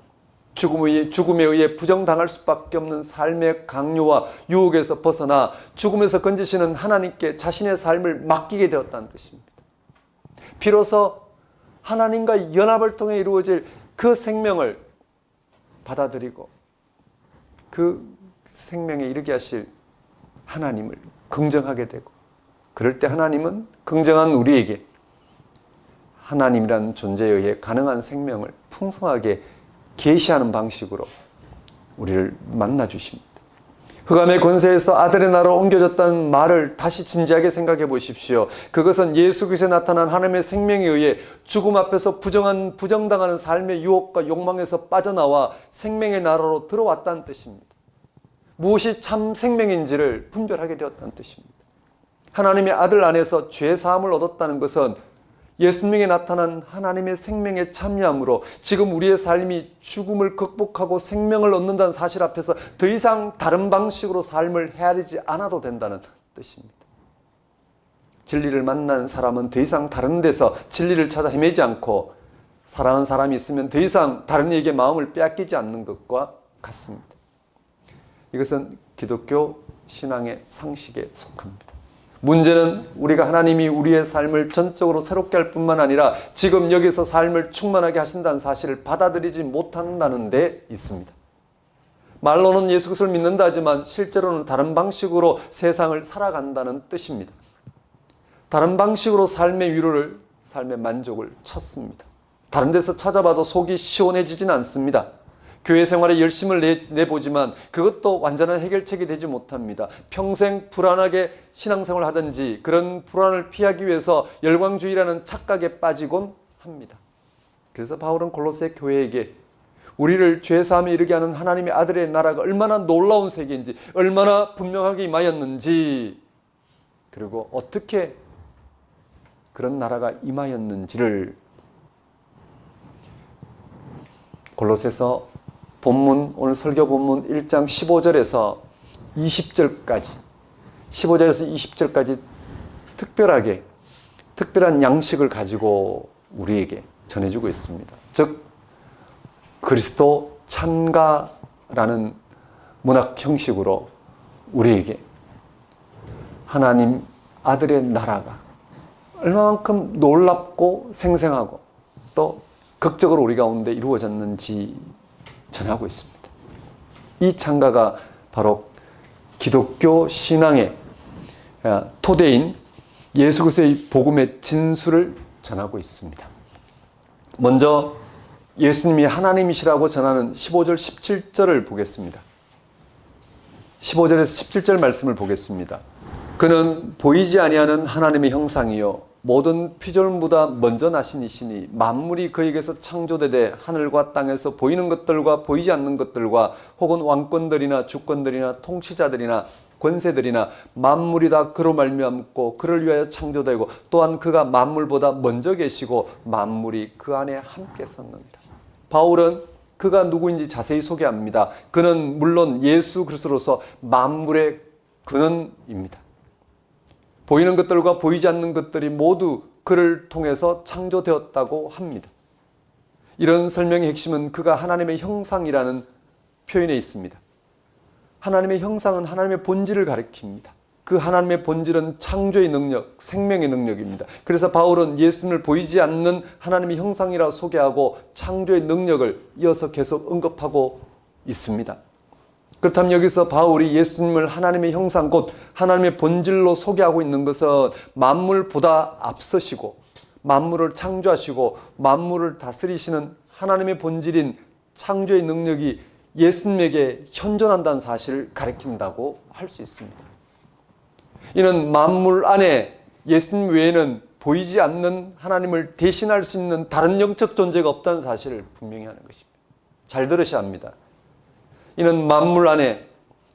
죽음에 의해 부정당할 수밖에 없는 삶의 강요와 유혹에서 벗어나 죽음에서 건지시는 하나님께 자신의 삶을 맡기게 되었다는 뜻입니다. 비로소 하나님과 연합을 통해 이루어질 그 생명을 받아들이고 그 생명에 이르게 하실 하나님을 긍정하게 되고, 그럴 때 하나님은 긍정한 우리에게 하나님이라는 존재에 의해 가능한 생명을 풍성하게 계시하는 방식으로 우리를 만나 주십니다. 흑암의 권세에서 아들의 나라로 옮겨졌다는 말을 다시 진지하게 생각해 보십시오. 그것은 예수 그리스도에 나타난 하나님의 생명에 의해 죽음 앞에서 부정당하는 삶의 유혹과 욕망에서 빠져나와 생명의 나라로 들어왔다는 뜻입니다. 무엇이 참 생명인지를 분별하게 되었다는 뜻입니다. 하나님의 아들 안에서 죄 사함을 얻었다는 것은 예수님에게 나타난 하나님의 생명에 참여함으로 지금 우리의 삶이 죽음을 극복하고 생명을 얻는다는 사실 앞에서 더 이상 다른 방식으로 삶을 헤아리지 않아도 된다는 뜻입니다. 진리를 만난 사람은 더 이상 다른 데서 진리를 찾아 헤매지 않고 사랑하는 사람이 있으면 더 이상 다른 이에게 마음을 빼앗기지 않는 것과 같습니다. 이것은 기독교 신앙의 상식에 속합니다. 문제는 우리가 하나님이 우리의 삶을 전적으로 새롭게 할 뿐만 아니라 지금 여기서 삶을 충만하게 하신다는 사실을 받아들이지 못한다는 데 있습니다. 말로는 예수 그리스도를 믿는다 하지만 실제로는 다른 방식으로 세상을 살아간다는 뜻입니다. 다른 방식으로 삶의 위로를, 삶의 만족을 찾습니다. 다른 데서 찾아봐도 속이 시원해지진 않습니다. 교회 생활에 열심을 내보지만 그것도 완전한 해결책이 되지 못합니다. 평생 불안하게 신앙생활을 하든지 그런 불안을 피하기 위해서 열광주의라는 착각에 빠지곤 합니다. 그래서 바울은 골로새 교회에게 우리를 죄사함에 이르게 하는 하나님의 아들의 나라가 얼마나 놀라운 세계인지, 얼마나 분명하게 임하였는지, 그리고 어떻게 그런 나라가 임하였는지를 골로새서 본문, 오늘 설교 본문 1장 15절에서 20절까지 15절에서 20절까지 특별한 양식을 가지고 우리에게 전해주고 있습니다. 즉 그리스도 찬가라는 문학 형식으로 우리에게 하나님 아들의 나라가 얼마만큼 놀랍고 생생하고 또 극적으로 우리 가운데 이루어졌는지 전하고 있습니다. 이 찬가가 바로 기독교 신앙의 토대인 예수 그리스도의 복음의 진수를 전하고 있습니다. 먼저 예수님이 하나님이시라고 전하는 15절 17절을 보겠습니다. 15절에서 17절 말씀을 보겠습니다. 그는 보이지 아니하는 하나님의 형상이요 모든 피조물보다 먼저 나신 이시니 만물이 그에게서 창조되되 하늘과 땅에서 보이는 것들과 보이지 않는 것들과 혹은 왕권들이나 주권들이나 통치자들이나 권세들이나 만물이 다 그로 말미암고 그를 위하여 창조되고 또한 그가 만물보다 먼저 계시고 만물이 그 안에 함께 섰느니라. 바울은 그가 누구인지 자세히 소개합니다. 그는 물론 예수 그리스도로서 만물의 근원입니다. 보이는 것들과 보이지 않는 것들이 모두 그를 통해서 창조되었다고 합니다. 이런 설명의 핵심은 그가 하나님의 형상이라는 표현에 있습니다. 하나님의 형상은 하나님의 본질을 가리킵니다. 그 하나님의 본질은 창조의 능력, 생명의 능력입니다. 그래서 바울은 예수님을 보이지 않는 하나님의 형상이라 소개하고 창조의 능력을 이어서 계속 언급하고 있습니다. 그렇다면 여기서 바울이 예수님을 하나님의 형상 곧 하나님의 본질로 소개하고 있는 것은 만물보다 앞서시고 만물을 창조하시고 만물을 다스리시는 하나님의 본질인 창조의 능력이 예수님에게 현존한다는 사실을 가리킨다고 할 수 있습니다. 이는 만물 안에 예수님 외에는 보이지 않는 하나님을 대신할 수 있는 다른 영적 존재가 없다는 사실을 분명히 하는 것입니다. 잘 들으셔야 합니다. 이는 만물 안에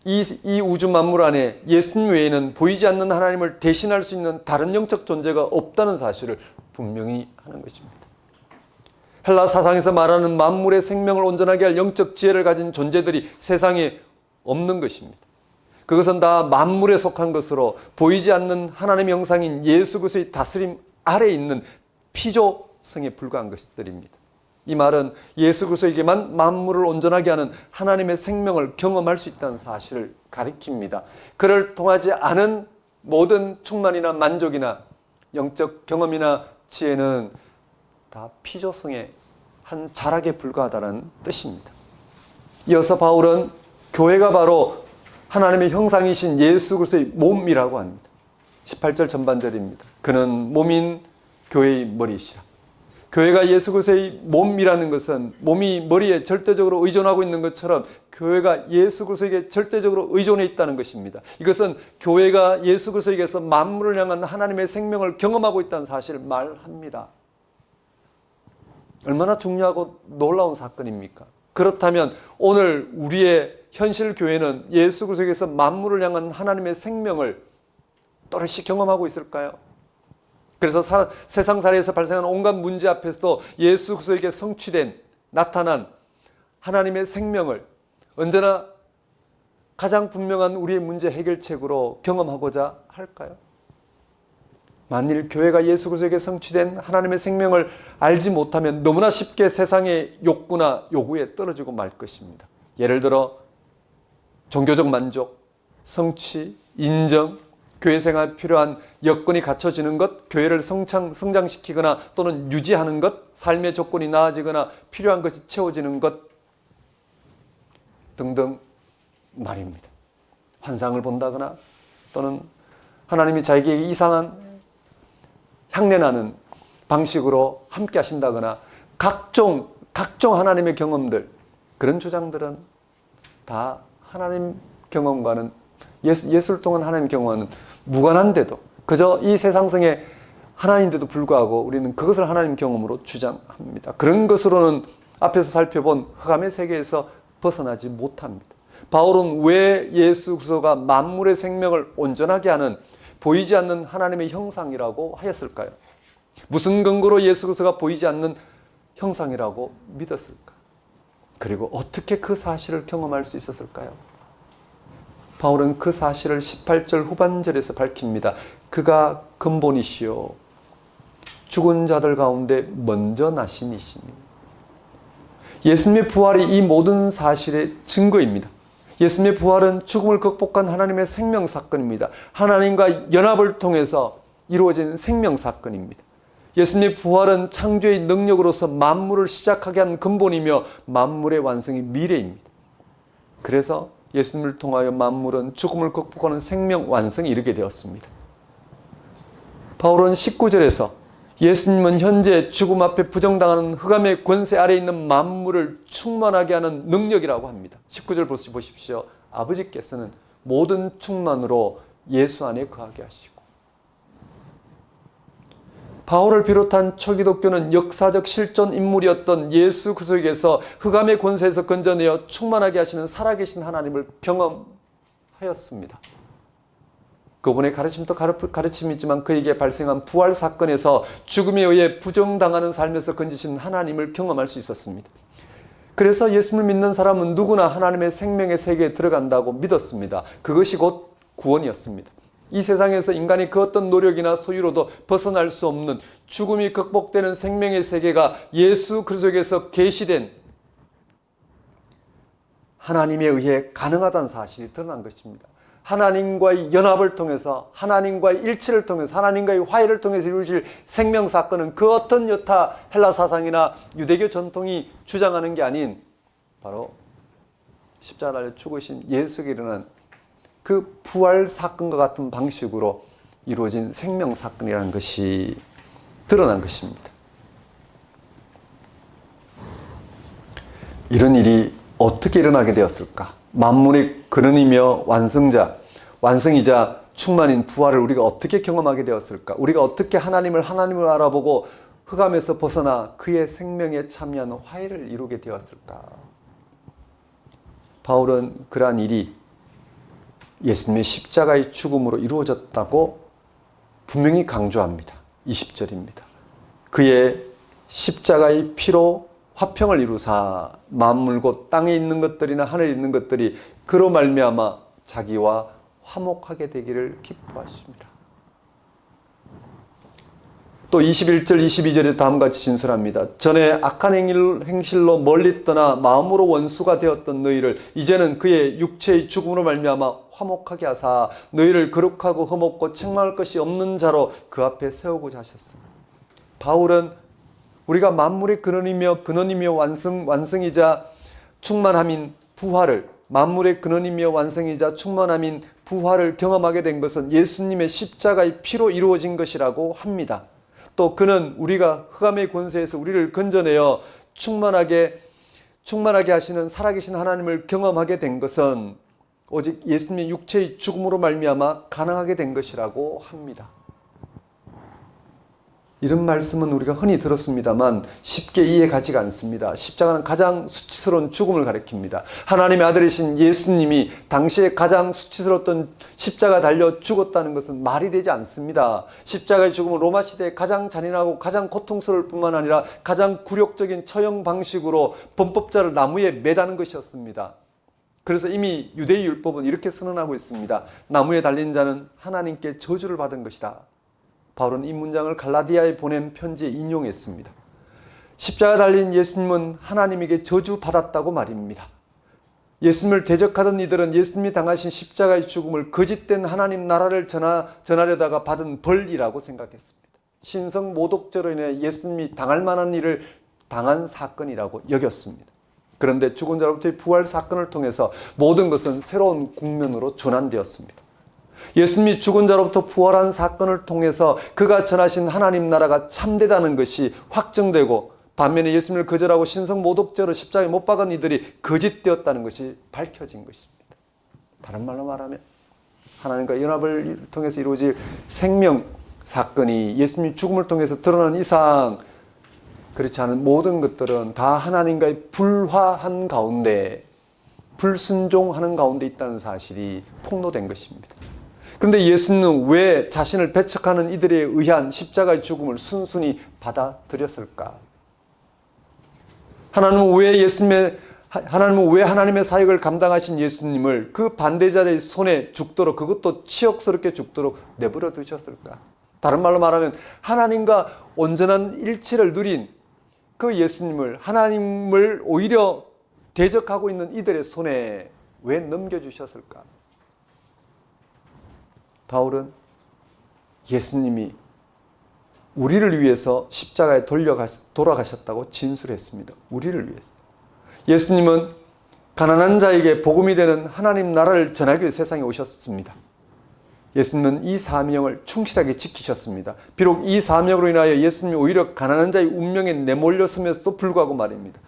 이 우주 만물 안에 예수님 외에는 보이지 않는 하나님을 대신할 수 있는 다른 영적 존재가 없다는 사실을 분명히 하는 것입니다. 헬라 사상에서 말하는 만물의 생명을 온전하게 할 영적 지혜를 가진 존재들이 세상에 없는 것입니다. 그것은 다 만물에 속한 것으로 보이지 않는 하나님의 형상인 예수 그리스도의 다스림 아래에 있는 피조성에 불과한 것들입니다. 이 말은 예수 그리스도에게만 만물을 온전하게 하는 하나님의 생명을 경험할 수 있다는 사실을 가리킵니다. 그를 통하지 않은 모든 충만이나 만족이나 영적 경험이나 지혜는 다 피조성의 한 자락에 불과하다는 뜻입니다. 이어서 바울은 교회가 바로 하나님의 형상이신 예수 그리스도의 몸이라고 합니다. 18절 전반절입니다. 그는 몸인 교회의 머리시라. 교회가 예수 그리스도의 몸이라는 것은 몸이 머리에 절대적으로 의존하고 있는 것처럼 교회가 예수 그리스도에게 절대적으로 의존해 있다는 것입니다. 이것은 교회가 예수 그리스도에게서 만물을 향한 하나님의 생명을 경험하고 있다는 사실을 말합니다. 얼마나 중요하고 놀라운 사건입니까? 그렇다면 오늘 우리의 현실 교회는 예수 그리스도에게서 만물을 향한 하나님의 생명을 또렷이 경험하고 있을까요? 그래서 세상 살이에서 발생하는 온갖 문제 앞에서도 예수 그리스도에게 성취된 나타난 하나님의 생명을 언제나 가장 분명한 우리의 문제 해결책으로 경험하고자 할까요? 만일 교회가 예수 그리스도에게 성취된 하나님의 생명을 알지 못하면 너무나 쉽게 세상의 욕구나 요구에 떨어지고 말 것입니다. 예를 들어 종교적 만족, 성취, 인정, 교회 생활에 필요한 여건이 갖춰지는 것, 교회를 성장시키거나 또는 유지하는 것, 삶의 조건이 나아지거나 필요한 것이 채워지는 것 등등 말입니다. 환상을 본다거나 또는 하나님이 자기에게 이상한 향내나는 방식으로 함께 하신다거나 각종 하나님의 경험들, 그런 주장들은 다 하나님 경험과는 예수를 통한 하나님 경험과는 무관한데도 그저 이 세상성의 하나인데도 불구하고 우리는 그것을 하나님 경험으로 주장합니다. 그런 것으로는 앞에서 살펴본 흑암의 세계에서 벗어나지 못합니다. 바울은 왜 예수 그리스도가 만물의 생명을 온전하게 하는 보이지 않는 하나님의 형상이라고 하였을까요? 무슨 근거로 예수 그리스도가 보이지 않는 형상이라고 믿었을까? 그리고 어떻게 그 사실을 경험할 수 있었을까요? 바울은 그 사실을 18절 후반절에서 밝힙니다. 그가 근본이시요 죽은 자들 가운데 먼저 나신 이시니. 예수님의 부활이 이 모든 사실의 증거입니다. 예수님의 부활은 죽음을 극복한 하나님의 생명 사건입니다. 하나님과 연합을 통해서 이루어진 생명 사건입니다. 예수님의 부활은 창조의 능력으로서 만물을 시작하게 한 근본이며 만물의 완성이 미래입니다. 그래서 예수님을 통하여 만물은 죽음을 극복하는 생명 완성에 이르게 되었습니다. 바울은 19절에서 예수님은 현재 죽음 앞에 부정당하는 흑암의 권세 아래에 있는 만물을 충만하게 하는 능력이라고 합니다. 19절 보십시오. 아버지께서는 모든 충만으로 예수 안에 거하게 하시고. 바울을 비롯한 초기독교는 역사적 실존 인물이었던 예수 그리스도에게서 흑암의 권세에서 건져내어 충만하게 하시는 살아계신 하나님을 경험하였습니다. 그분의 가르침도 가르침이지만 그에게 발생한 부활 사건에서 죽음에 의해 부정당하는 삶에서 건지신 하나님을 경험할 수 있었습니다. 그래서 예수를 믿는 사람은 누구나 하나님의 생명의 세계에 들어간다고 믿었습니다. 그것이 곧 구원이었습니다. 이 세상에서 인간이 그 어떤 노력이나 소유로도 벗어날 수 없는 죽음이 극복되는 생명의 세계가 예수 그리스도에게서 계시된 하나님에 의해 가능하다는 사실이 드러난 것입니다. 하나님과의 연합을 통해서 하나님과의 일치를 통해서 하나님과의 화해를 통해서 이루어질 생명 사건은 그 어떤 여타 헬라 사상이나 유대교 전통이 주장하는 게 아닌 바로 십자가 달려 죽으신 예수에게 일어난 그 부활 사건과 같은 방식으로 이루어진 생명 사건이라는 것이 드러난 것입니다. 이런 일이 어떻게 일어나게 되었을까? 만물의 근원이며 완성이자 충만인 부활을 우리가 어떻게 경험하게 되었을까? 우리가 어떻게 하나님을 알아보고 흑암에서 벗어나 그의 생명에 참여하는 화해를 이루게 되었을까? 바울은 그러한 일이 예수님의 십자가의 죽음으로 이루어졌다고 분명히 강조합니다. 20절입니다. 그의 십자가의 피로 화평을 이루사 만물 곧 땅에 있는 것들이나 하늘에 있는 것들이 그로 말미암아 자기와 화목하게 되기를 기뻐하십니다. 또 21절 22절에 다음같이 진술합니다. 전에 악한 행실로 멀리 떠나 마음으로 원수가 되었던 너희를 이제는 그의 육체의 죽음으로 말미암아 화목하게 하사 너희를 거룩하고 흠없고 책망할 것이 없는 자로 그 앞에 세우고자 하셨습니다. 바울은 우리가 만물의 근원이며 완성이자 충만함인 부활을 만물의 근원이며 완성이자 충만함인 부활을 경험하게 된 것은 예수님의 십자가의 피로 이루어진 것이라고 합니다. 또 그는 우리가 흑암의 권세에서 우리를 건져내어 충만하게 하시는 살아계신 하나님을 경험하게 된 것은 오직 예수님의 육체의 죽음으로 말미암아 가능하게 된 것이라고 합니다. 이런 말씀은 우리가 흔히 들었습니다만 쉽게 이해가지가 않습니다. 십자가는 가장 수치스러운 죽음을 가리킵니다. 하나님의 아들이신 예수님이 당시에 가장 수치스러웠던 십자가 달려 죽었다는 것은 말이 되지 않습니다. 십자가의 죽음은 로마 시대에 가장 잔인하고 가장 고통스러울 뿐만 아니라 가장 굴욕적인 처형 방식으로 범법자를 나무에 매다는 것이었습니다. 그래서 이미 유대의 율법은 이렇게 선언하고 있습니다. 나무에 달린 자는 하나님께 저주를 받은 것이다. 바울은 이 문장을 갈라디아에 보낸 편지에 인용했습니다. 십자가 달린 예수님은 하나님에게 저주받았다고 말입니다. 예수님을 대적하던 이들은 예수님이 당하신 십자가의 죽음을 거짓된 하나님 나라를 전하려다가 받은 벌이라고 생각했습니다. 신성 모독죄로 인해 예수님이 당할 만한 일을 당한 사건이라고 여겼습니다. 그런데 죽은 자로부터의 부활 사건을 통해서 모든 것은 새로운 국면으로 전환되었습니다. 예수님이 죽은 자로부터 부활한 사건을 통해서 그가 전하신 하나님 나라가 참되다는 것이 확정되고, 반면에 예수님을 거절하고 신성 모독죄로 십자가에 못 박은 이들이 거짓되었다는 것이 밝혀진 것입니다. 다른 말로 말하면 하나님과 연합을 통해서 이루어질 생명 사건이 예수님이 죽음을 통해서 드러난 이상, 그렇지 않은 모든 것들은 다 하나님과의 불화한 가운데, 불순종하는 가운데 있다는 사실이 폭로된 것입니다. 그런데 예수님은 왜 자신을 배척하는 이들에 의한 십자가의 죽음을 순순히 받아들였을까? 하나님은 왜 하나님의 사역을 감당하신 예수님을 그 반대자의 손에 죽도록, 그것도 치욕스럽게 죽도록 내버려 두셨을까? 다른 말로 말하면 하나님과 온전한 일치를 누린 그 예수님을, 하나님을 오히려 대적하고 있는 이들의 손에 왜 넘겨주셨을까? 바울은 예수님이 우리를 위해서 십자가에 돌아가셨다고 진술했습니다. 우리를 위해서. 예수님은 가난한 자에게 복음이 되는 하나님 나라를 전하기 위해 세상에 오셨습니다. 예수님은 이 사명을 충실하게 지키셨습니다. 비록 이 사명으로 인하여 예수님이 오히려 가난한 자의 운명에 내몰렸음에도 불구하고 말입니다.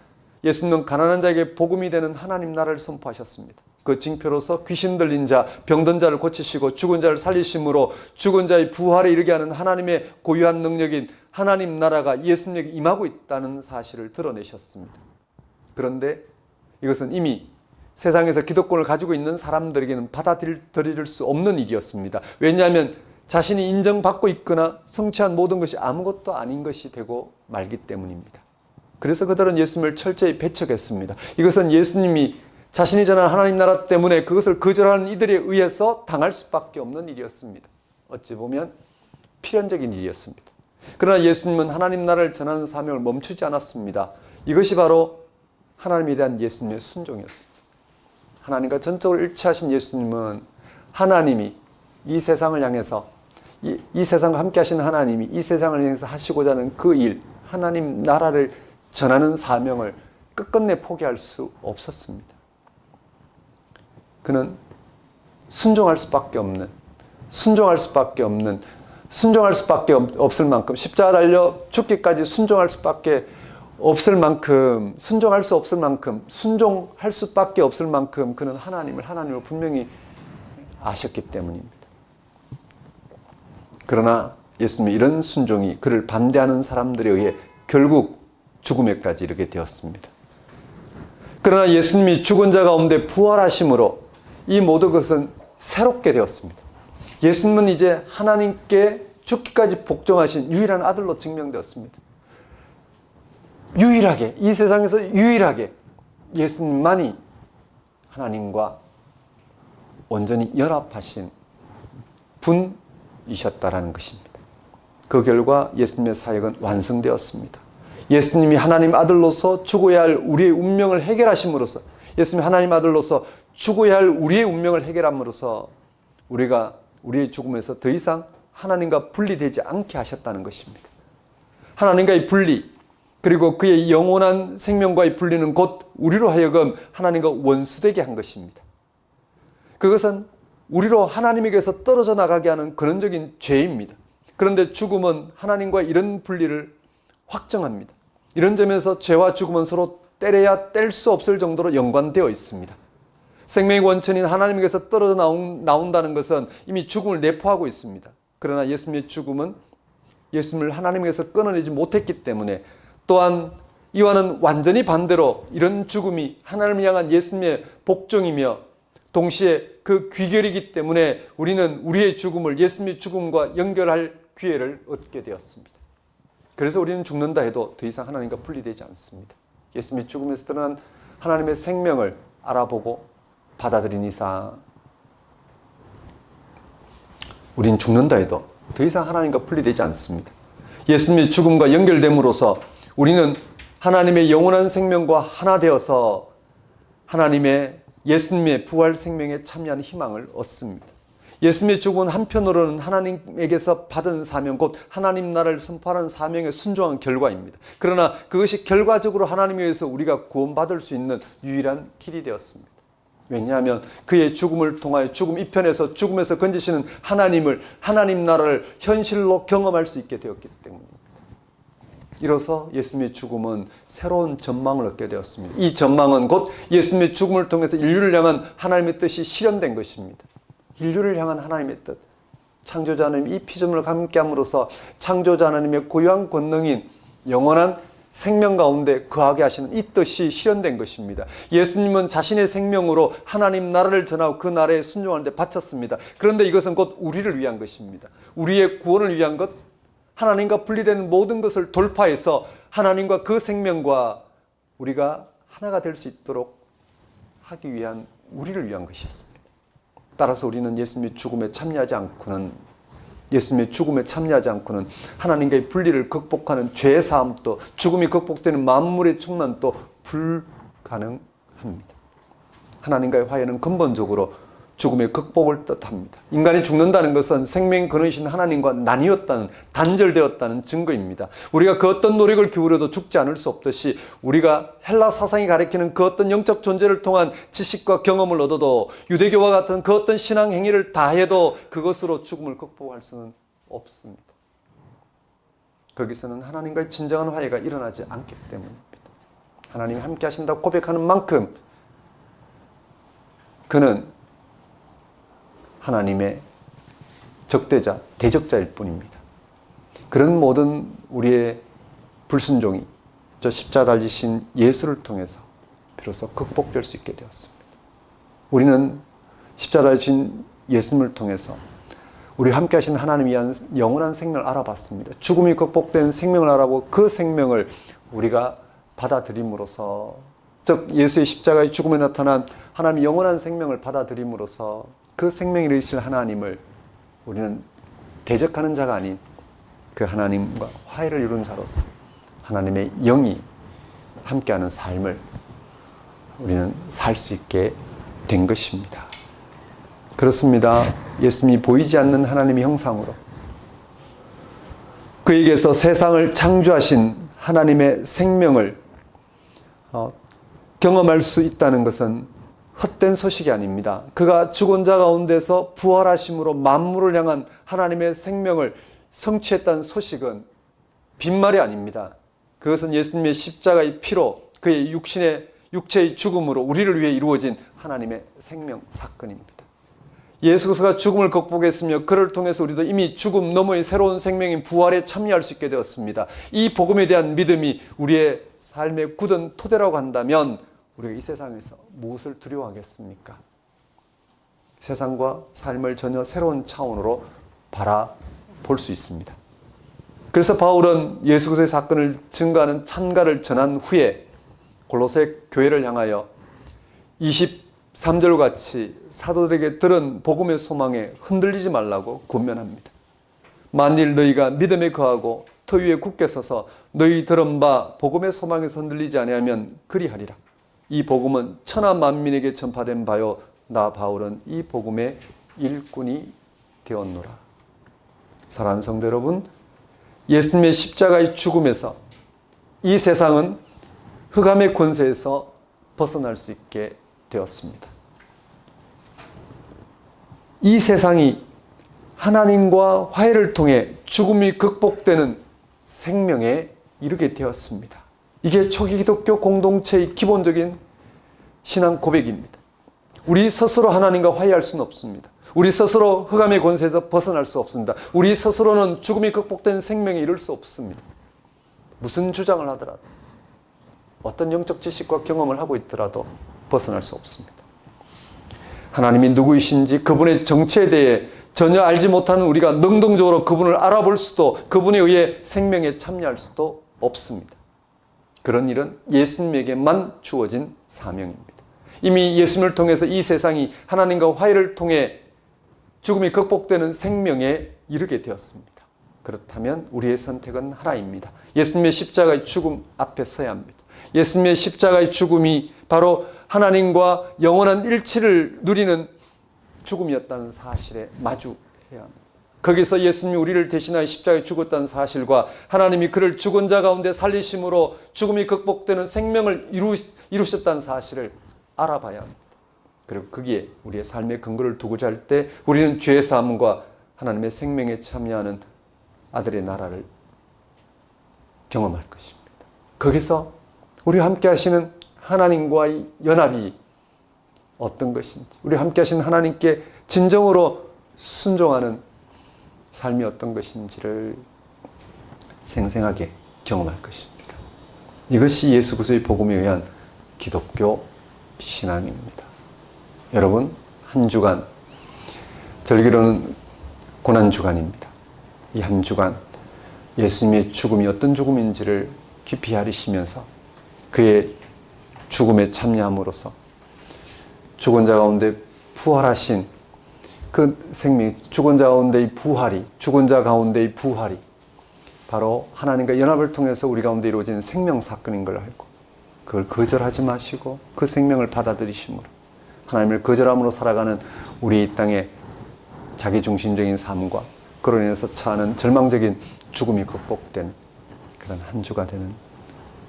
예수님은 가난한 자에게 복음이 되는 하나님 나라를 선포하셨습니다. 그 징표로서 귀신 들린 자, 병든 자를 고치시고 죽은 자를 살리심으로 죽은 자의 부활에 이르게 하는 하나님의 고유한 능력인 하나님 나라가 예수님에게 임하고 있다는 사실을 드러내셨습니다. 그런데 이것은 이미 세상에서 기득권을 가지고 있는 사람들에게는 받아들일 수 없는 일이었습니다. 왜냐하면 자신이 인정받고 있거나 성취한 모든 것이 아무것도 아닌 것이 되고 말기 때문입니다. 그래서 그들은 예수님을 철저히 배척했습니다. 이것은 예수님이 자신이 전한 하나님 나라 때문에 그것을 거절하는 이들에 의해서 당할 수밖에 없는 일이었습니다. 어찌 보면 필연적인 일이었습니다. 그러나 예수님은 하나님 나라를 전하는 사명을 멈추지 않았습니다. 이것이 바로 하나님에 대한 예수님의 순종이었습니다. 하나님과 전적으로 일치하신 예수님은 하나님이 이 세상을 향해서, 이 세상과 함께 하신 하나님이 이 세상을 향해서 하시고자 하는 그 일, 하나님 나라를 전하는 사명을 끝끝내 포기할 수 없었습니다. 그는 순종할 수밖에 없을 만큼, 십자가 달려 죽기까지 순종할 수밖에 없을 만큼, 순종할 수밖에 없을 만큼 그는 하나님을 분명히 아셨기 때문입니다. 그러나 예수님의 이런 순종이 그를 반대하는 사람들에 의해 결국 죽음에까지 이르게 되었습니다. 그러나 예수님이 죽은 자 가운데 부활하심으로 이 모든 것은 새롭게 되었습니다. 예수님은 이제 하나님께 죽기까지 복종하신 유일한 아들로 증명되었습니다. 유일하게, 이 세상에서 유일하게 예수님만이 하나님과 온전히 연합하신 분이셨다라는 것입니다. 그 결과 예수님의 사역은 완성되었습니다. 예수님이 하나님 아들로서 죽어야 할 우리의 운명을 해결하심으로써, 예수님이 하나님 아들로서 죽어야 할 우리의 운명을 해결함으로써 우리가 우리의 죽음에서 더 이상 하나님과 분리되지 않게 하셨다는 것입니다. 하나님과의 분리, 그리고 그의 영원한 생명과의 분리는 곧 우리로 하여금 하나님과 원수되게 한 것입니다. 그것은 우리로 하나님에게서 떨어져 나가게 하는 근원적인 죄입니다. 그런데 죽음은 하나님과 이런 분리를 확정합니다. 이런 점에서 죄와 죽음은 서로 떼려야 뗄 수 없을 정도로 연관되어 있습니다. 생명의 원천인 하나님에게서 떨어져 나온다는 것은 이미 죽음을 내포하고 있습니다. 그러나 예수님의 죽음은 예수님을 하나님에게서 끊어내지 못했기 때문에, 또한 이와는 완전히 반대로 이런 죽음이 하나님을 향한 예수님의 복종이며 동시에 그 귀결이기 때문에 우리는 우리의 죽음을 예수님의 죽음과 연결할 기회를 얻게 되었습니다. 그래서 우리는 죽는다 해도 더 이상 하나님과 분리되지 않습니다. 예수님의 죽음에서 드러난 하나님의 생명을 알아보고 받아들인 이상 우린 죽는다 해도 더 이상 하나님과 분리되지 않습니다. 예수님의 죽음과 연결됨으로써 우리는 하나님의 영원한 생명과 하나 되어서 하나님의 예수님의 부활 생명에 참여하는 희망을 얻습니다. 예수님의 죽음은 한편으로는 하나님에게서 받은 사명, 곧 하나님 나라를 선포하는 사명에 순종한 결과입니다. 그러나 그것이 결과적으로 하나님에 의해서 우리가 구원받을 수 있는 유일한 길이 되었습니다. 왜냐하면 그의 죽음을 통하여 죽음 이편에서 죽음에서 건지시는 하나님을, 하나님 나라를 현실로 경험할 수 있게 되었기 때문입니다. 이로써 예수님의 죽음은 새로운 전망을 얻게 되었습니다. 이 전망은 곧 예수님의 죽음을 통해서 인류를 향한 하나님의 뜻이 실현된 것입니다. 인류를 향한 하나님의 뜻, 창조자 하나님 이 피조물을 함께함으로써 창조자 하나님의 고유한 권능인 영원한 생명 가운데 거하게 하시는 이 뜻이 실현된 것입니다. 예수님은 자신의 생명으로 하나님 나라를 전하고 그 나라에 순종하는 데 바쳤습니다. 그런데 이것은 곧 우리를 위한 것입니다. 우리의 구원을 위한 것, 하나님과 분리된 모든 것을 돌파해서 하나님과 그 생명과 우리가 하나가 될 수 있도록 하기 위한, 우리를 위한 것이었습니다. 따라서 우리는 예수님의 죽음에 참여하지 않고는 하나님과의 분리를 극복하는 죄의 사함도, 죽음이 극복되는 만물의 충만도 불가능합니다. 하나님과의 화해는 근본적으로 죽음의 극복을 뜻합니다. 인간이 죽는다는 것은 생명 근원이신 하나님과 나뉘었다는, 단절되었다는 증거입니다. 우리가 그 어떤 노력을 기울여도 죽지 않을 수 없듯이 우리가 헬라 사상이 가리키는 그 어떤 영적 존재를 통한 지식과 경험을 얻어도 유대교와 같은 그 어떤 신앙 행위를 다해도 그것으로 죽음을 극복할 수는 없습니다. 거기서는 하나님과의 진정한 화해가 일어나지 않기 때문입니다. 하나님이 함께 하신다고 고백하는 만큼 그는 하나님의 적대자, 대적자일 뿐입니다. 그런 모든 우리의 불순종이 저 십자가 달리신 예수를 통해서 비로소 극복될 수 있게 되었습니다. 우리는 십자가 달리신 예수님을 통해서 우리 함께 하신 하나님이 위한 영원한 생명을 알아봤습니다. 죽음이 극복된 생명을 알아보고 그 생명을 우리가 받아들임으로써, 즉 예수의 십자가의 죽음에 나타난 하나님의 영원한 생명을 받아들임으로써 그 생명을 이루실 하나님을 우리는 대적하는 자가 아닌 그 하나님과 화해를 이루는 자로서 하나님의 영이 함께하는 삶을 우리는 살 수 있게 된 것입니다. 그렇습니다. 예수님이 보이지 않는 하나님의 형상으로 그에게서 세상을 창조하신 하나님의 생명을 경험할 수 있다는 것은 헛된 소식이 아닙니다. 그가 죽은 자 가운데서 부활하심으로 만물을 향한 하나님의 생명을 성취했다는 소식은 빈말이 아닙니다. 그것은 예수님의 십자가의 피로 그의 육체의 죽음으로 우리를 위해 이루어진 하나님의 생명 사건입니다. 예수 그리스도가 죽음을 극복했으며 그를 통해서 우리도 이미 죽음 너머의 새로운 생명인 부활에 참여할 수 있게 되었습니다. 이 복음에 대한 믿음이 우리의 삶의 굳은 토대라고 한다면 우리가 이 세상에서 무엇을 두려워하겠습니까? 세상과 삶을 전혀 새로운 차원으로 바라볼 수 있습니다. 그래서 바울은 예수 그리스도의 사건을 증거하는 찬가를 전한 후에 골로새 교회를 향하여 23절 같이 사도들에게 들은 복음의 소망에 흔들리지 말라고 권면합니다. 만일 너희가 믿음에 거하고 터 위에 굳게 서서 너희 들은 바 복음의 소망에서 흔들리지 아니하면 그리하리라. 이 복음은 천하 만민에게 전파된 바요 나 바울은 이 복음의 일꾼이 되었노라. 사랑하는 성도 여러분, 예수님의 십자가의 죽음에서 이 세상은 흑암의 권세에서 벗어날 수 있게 되었습니다. 이 세상이 하나님과 화해를 통해 죽음이 극복되는 생명에 이르게 되었습니다. 이게 초기 기독교 공동체의 기본적인 신앙 고백입니다. 우리 스스로 하나님과 화해할 수는 없습니다. 우리 스스로 흑암의 권세에서 벗어날 수 없습니다. 우리 스스로는 죽음이 극복된 생명에 이를 수 없습니다. 무슨 주장을 하더라도, 어떤 영적 지식과 경험을 하고 있더라도 벗어날 수 없습니다. 하나님이 누구이신지 그분의 정체에 대해 전혀 알지 못하는 우리가 능동적으로 그분을 알아볼 수도, 그분에 의해 생명에 참여할 수도 없습니다. 그런 일은 예수님에게만 주어진 사명입니다. 이미 예수님을 통해서 이 세상이 하나님과 화해를 통해 죽음이 극복되는 생명에 이르게 되었습니다. 그렇다면 우리의 선택은 하나입니다. 예수님의 십자가의 죽음 앞에 서야 합니다. 예수님의 십자가의 죽음이 바로 하나님과 영원한 일치를 누리는 죽음이었다는 사실에 마주해야 합니다. 거기서 예수님이 우리를 대신하여 십자가에 죽었다는 사실과 하나님이 그를 죽은 자 가운데 살리심으로 죽음이 극복되는 생명을 이루셨다는 사실을 알아봐야 합니다. 그리고 거기에 우리의 삶의 근거를 두고자 할 때 우리는 죄 사함과 하나님의 생명에 참여하는 아들의 나라를 경험할 것입니다. 거기서 우리와 함께 하시는 하나님과의 연합이 어떤 것인지, 우리와 함께 하시는 하나님께 진정으로 순종하는 삶이 어떤 것인지를 생생하게 경험할 것입니다. 이것이 예수 그리스도의 복음에 의한 기독교 신앙입니다. 여러분, 한 주간, 절기로는 고난주간입니다. 이 한 주간 예수님의 죽음이 어떤 죽음인지를 깊이 알으시면서 그의 죽음에 참여함으로써 죽은 자 가운데 부활하신 그 생명, 죽은 자 가운데의 부활이 바로 하나님과 연합을 통해서 우리 가운데 이루어지는 생명 사건인 걸 알고 그걸 거절하지 마시고 그 생명을 받아들이심으로 하나님을 거절함으로 살아가는 우리 이 땅의 자기중심적인 삶과 그로 인해서 처하는 절망적인 죽음이 극복된 그런 한 주가 되는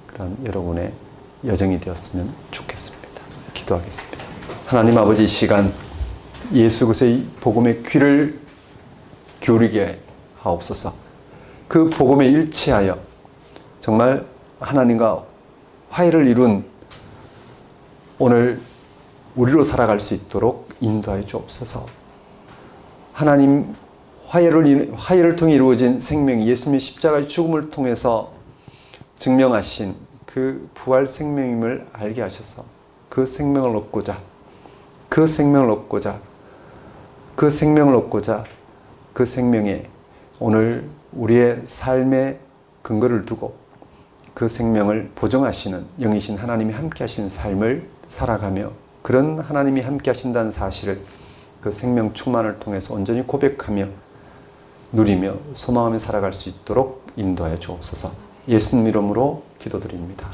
그런 여러분의 여정이 되었으면 좋겠습니다. 기도하겠습니다. 하나님 아버지, 이 시간 예수 그리스도의 복음의 귀를 기울이게 하옵소서. 그 복음에 일치하여 정말 하나님과 화해를 이룬 오늘 우리로 살아갈 수 있도록 인도하여 주옵소서. 하나님 화해를 통해 이루어진 생명이 예수님의 십자가의 죽음을 통해서 증명하신 그 부활 생명임을 알게 하셔서 그 생명을 얻고자 그 생명에 오늘 우리의 삶의 근거를 두고 그 생명을 보증하시는 영이신 하나님이 함께 하시는 삶을 살아가며 그런 하나님이 함께 하신다는 사실을 그 생명 충만을 통해서 온전히 고백하며 누리며 소망하며 살아갈 수 있도록 인도하여 주옵소서. 예수님 이름으로 기도드립니다.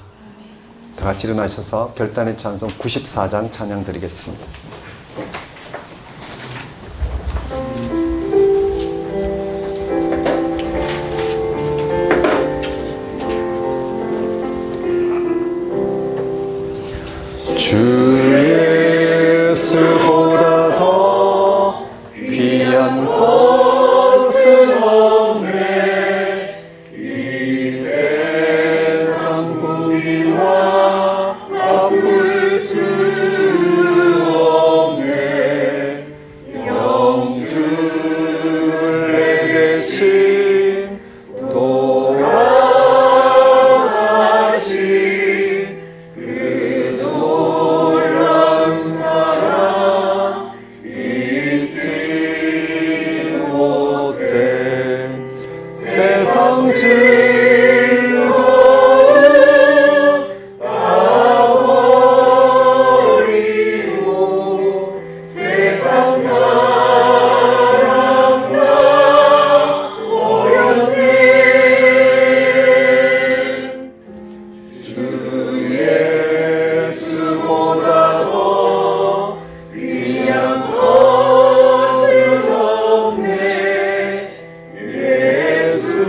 다 같이 일어나셔서 결단의 찬송 94장 찬양 드리겠습니다. 주 예수보다 더 귀한 것은 없네. 이 세상 부귀와 바꿀 수 없네. 영주를 내 대신 돌아가신 그 노란 사랑 잊지 못해. 세상 즐거움 다 버리고 세상 자랑과 어렵네. 주 예수보다 더 귀한 것은 없네. 예수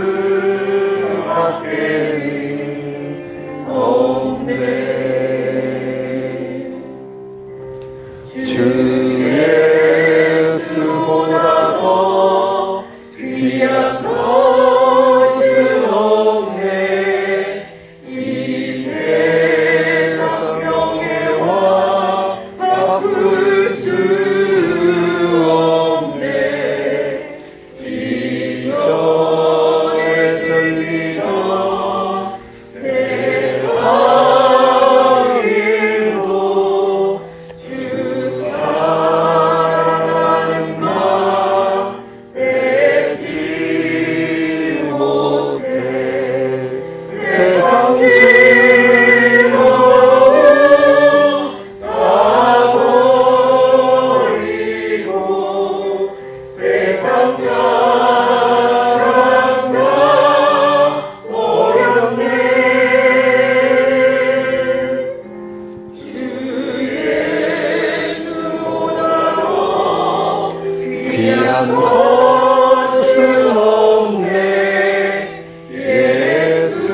것은 없네. 예수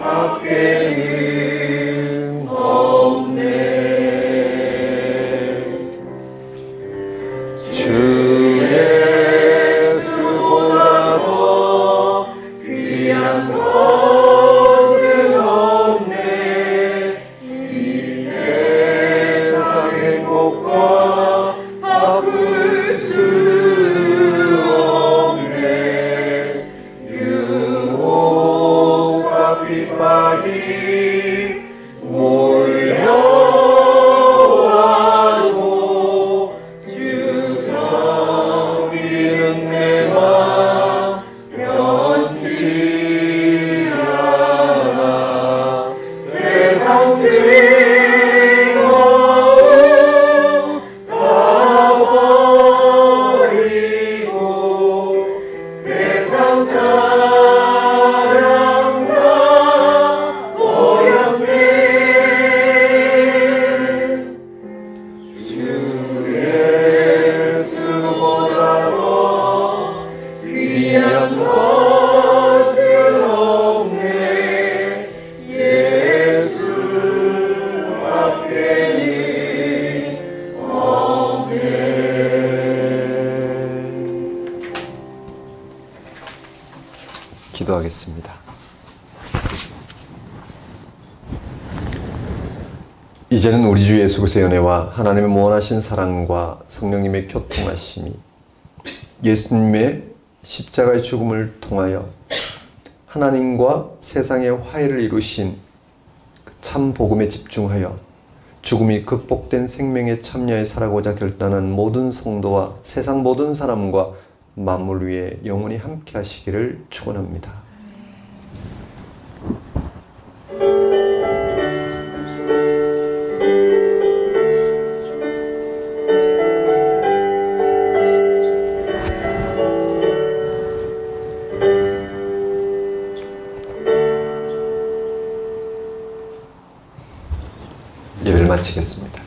밖에는 없네. 주 예수보다도 귀한 것은 없네. 이 세상 행복과 바꿀 수 없네. 유혹과 핍박이 몰려와도 주 섬기는 내 맘 변치 않아. 세상 즐거움 다 버리고 세상 자랑과 오염돼 주 예수보다도 귀한 것은 없네. 예수 밖에는 없네. 기도하겠습니다. 이제는 우리 주 예수 그리스도의 은혜와 하나님의 무한하신 사랑과 성령님의 교통하심이 예수님의 십자가의 죽음을 통하여 하나님과 세상의 화해를 이루신 참 복음에 집중하여 죽음이 극복된 생명의 참여에 살아고자 결단한 모든 성도와 세상 모든 사람과 만물 위에 영원히 함께 하시기를 축원합니다. 예배를 마치겠습니다.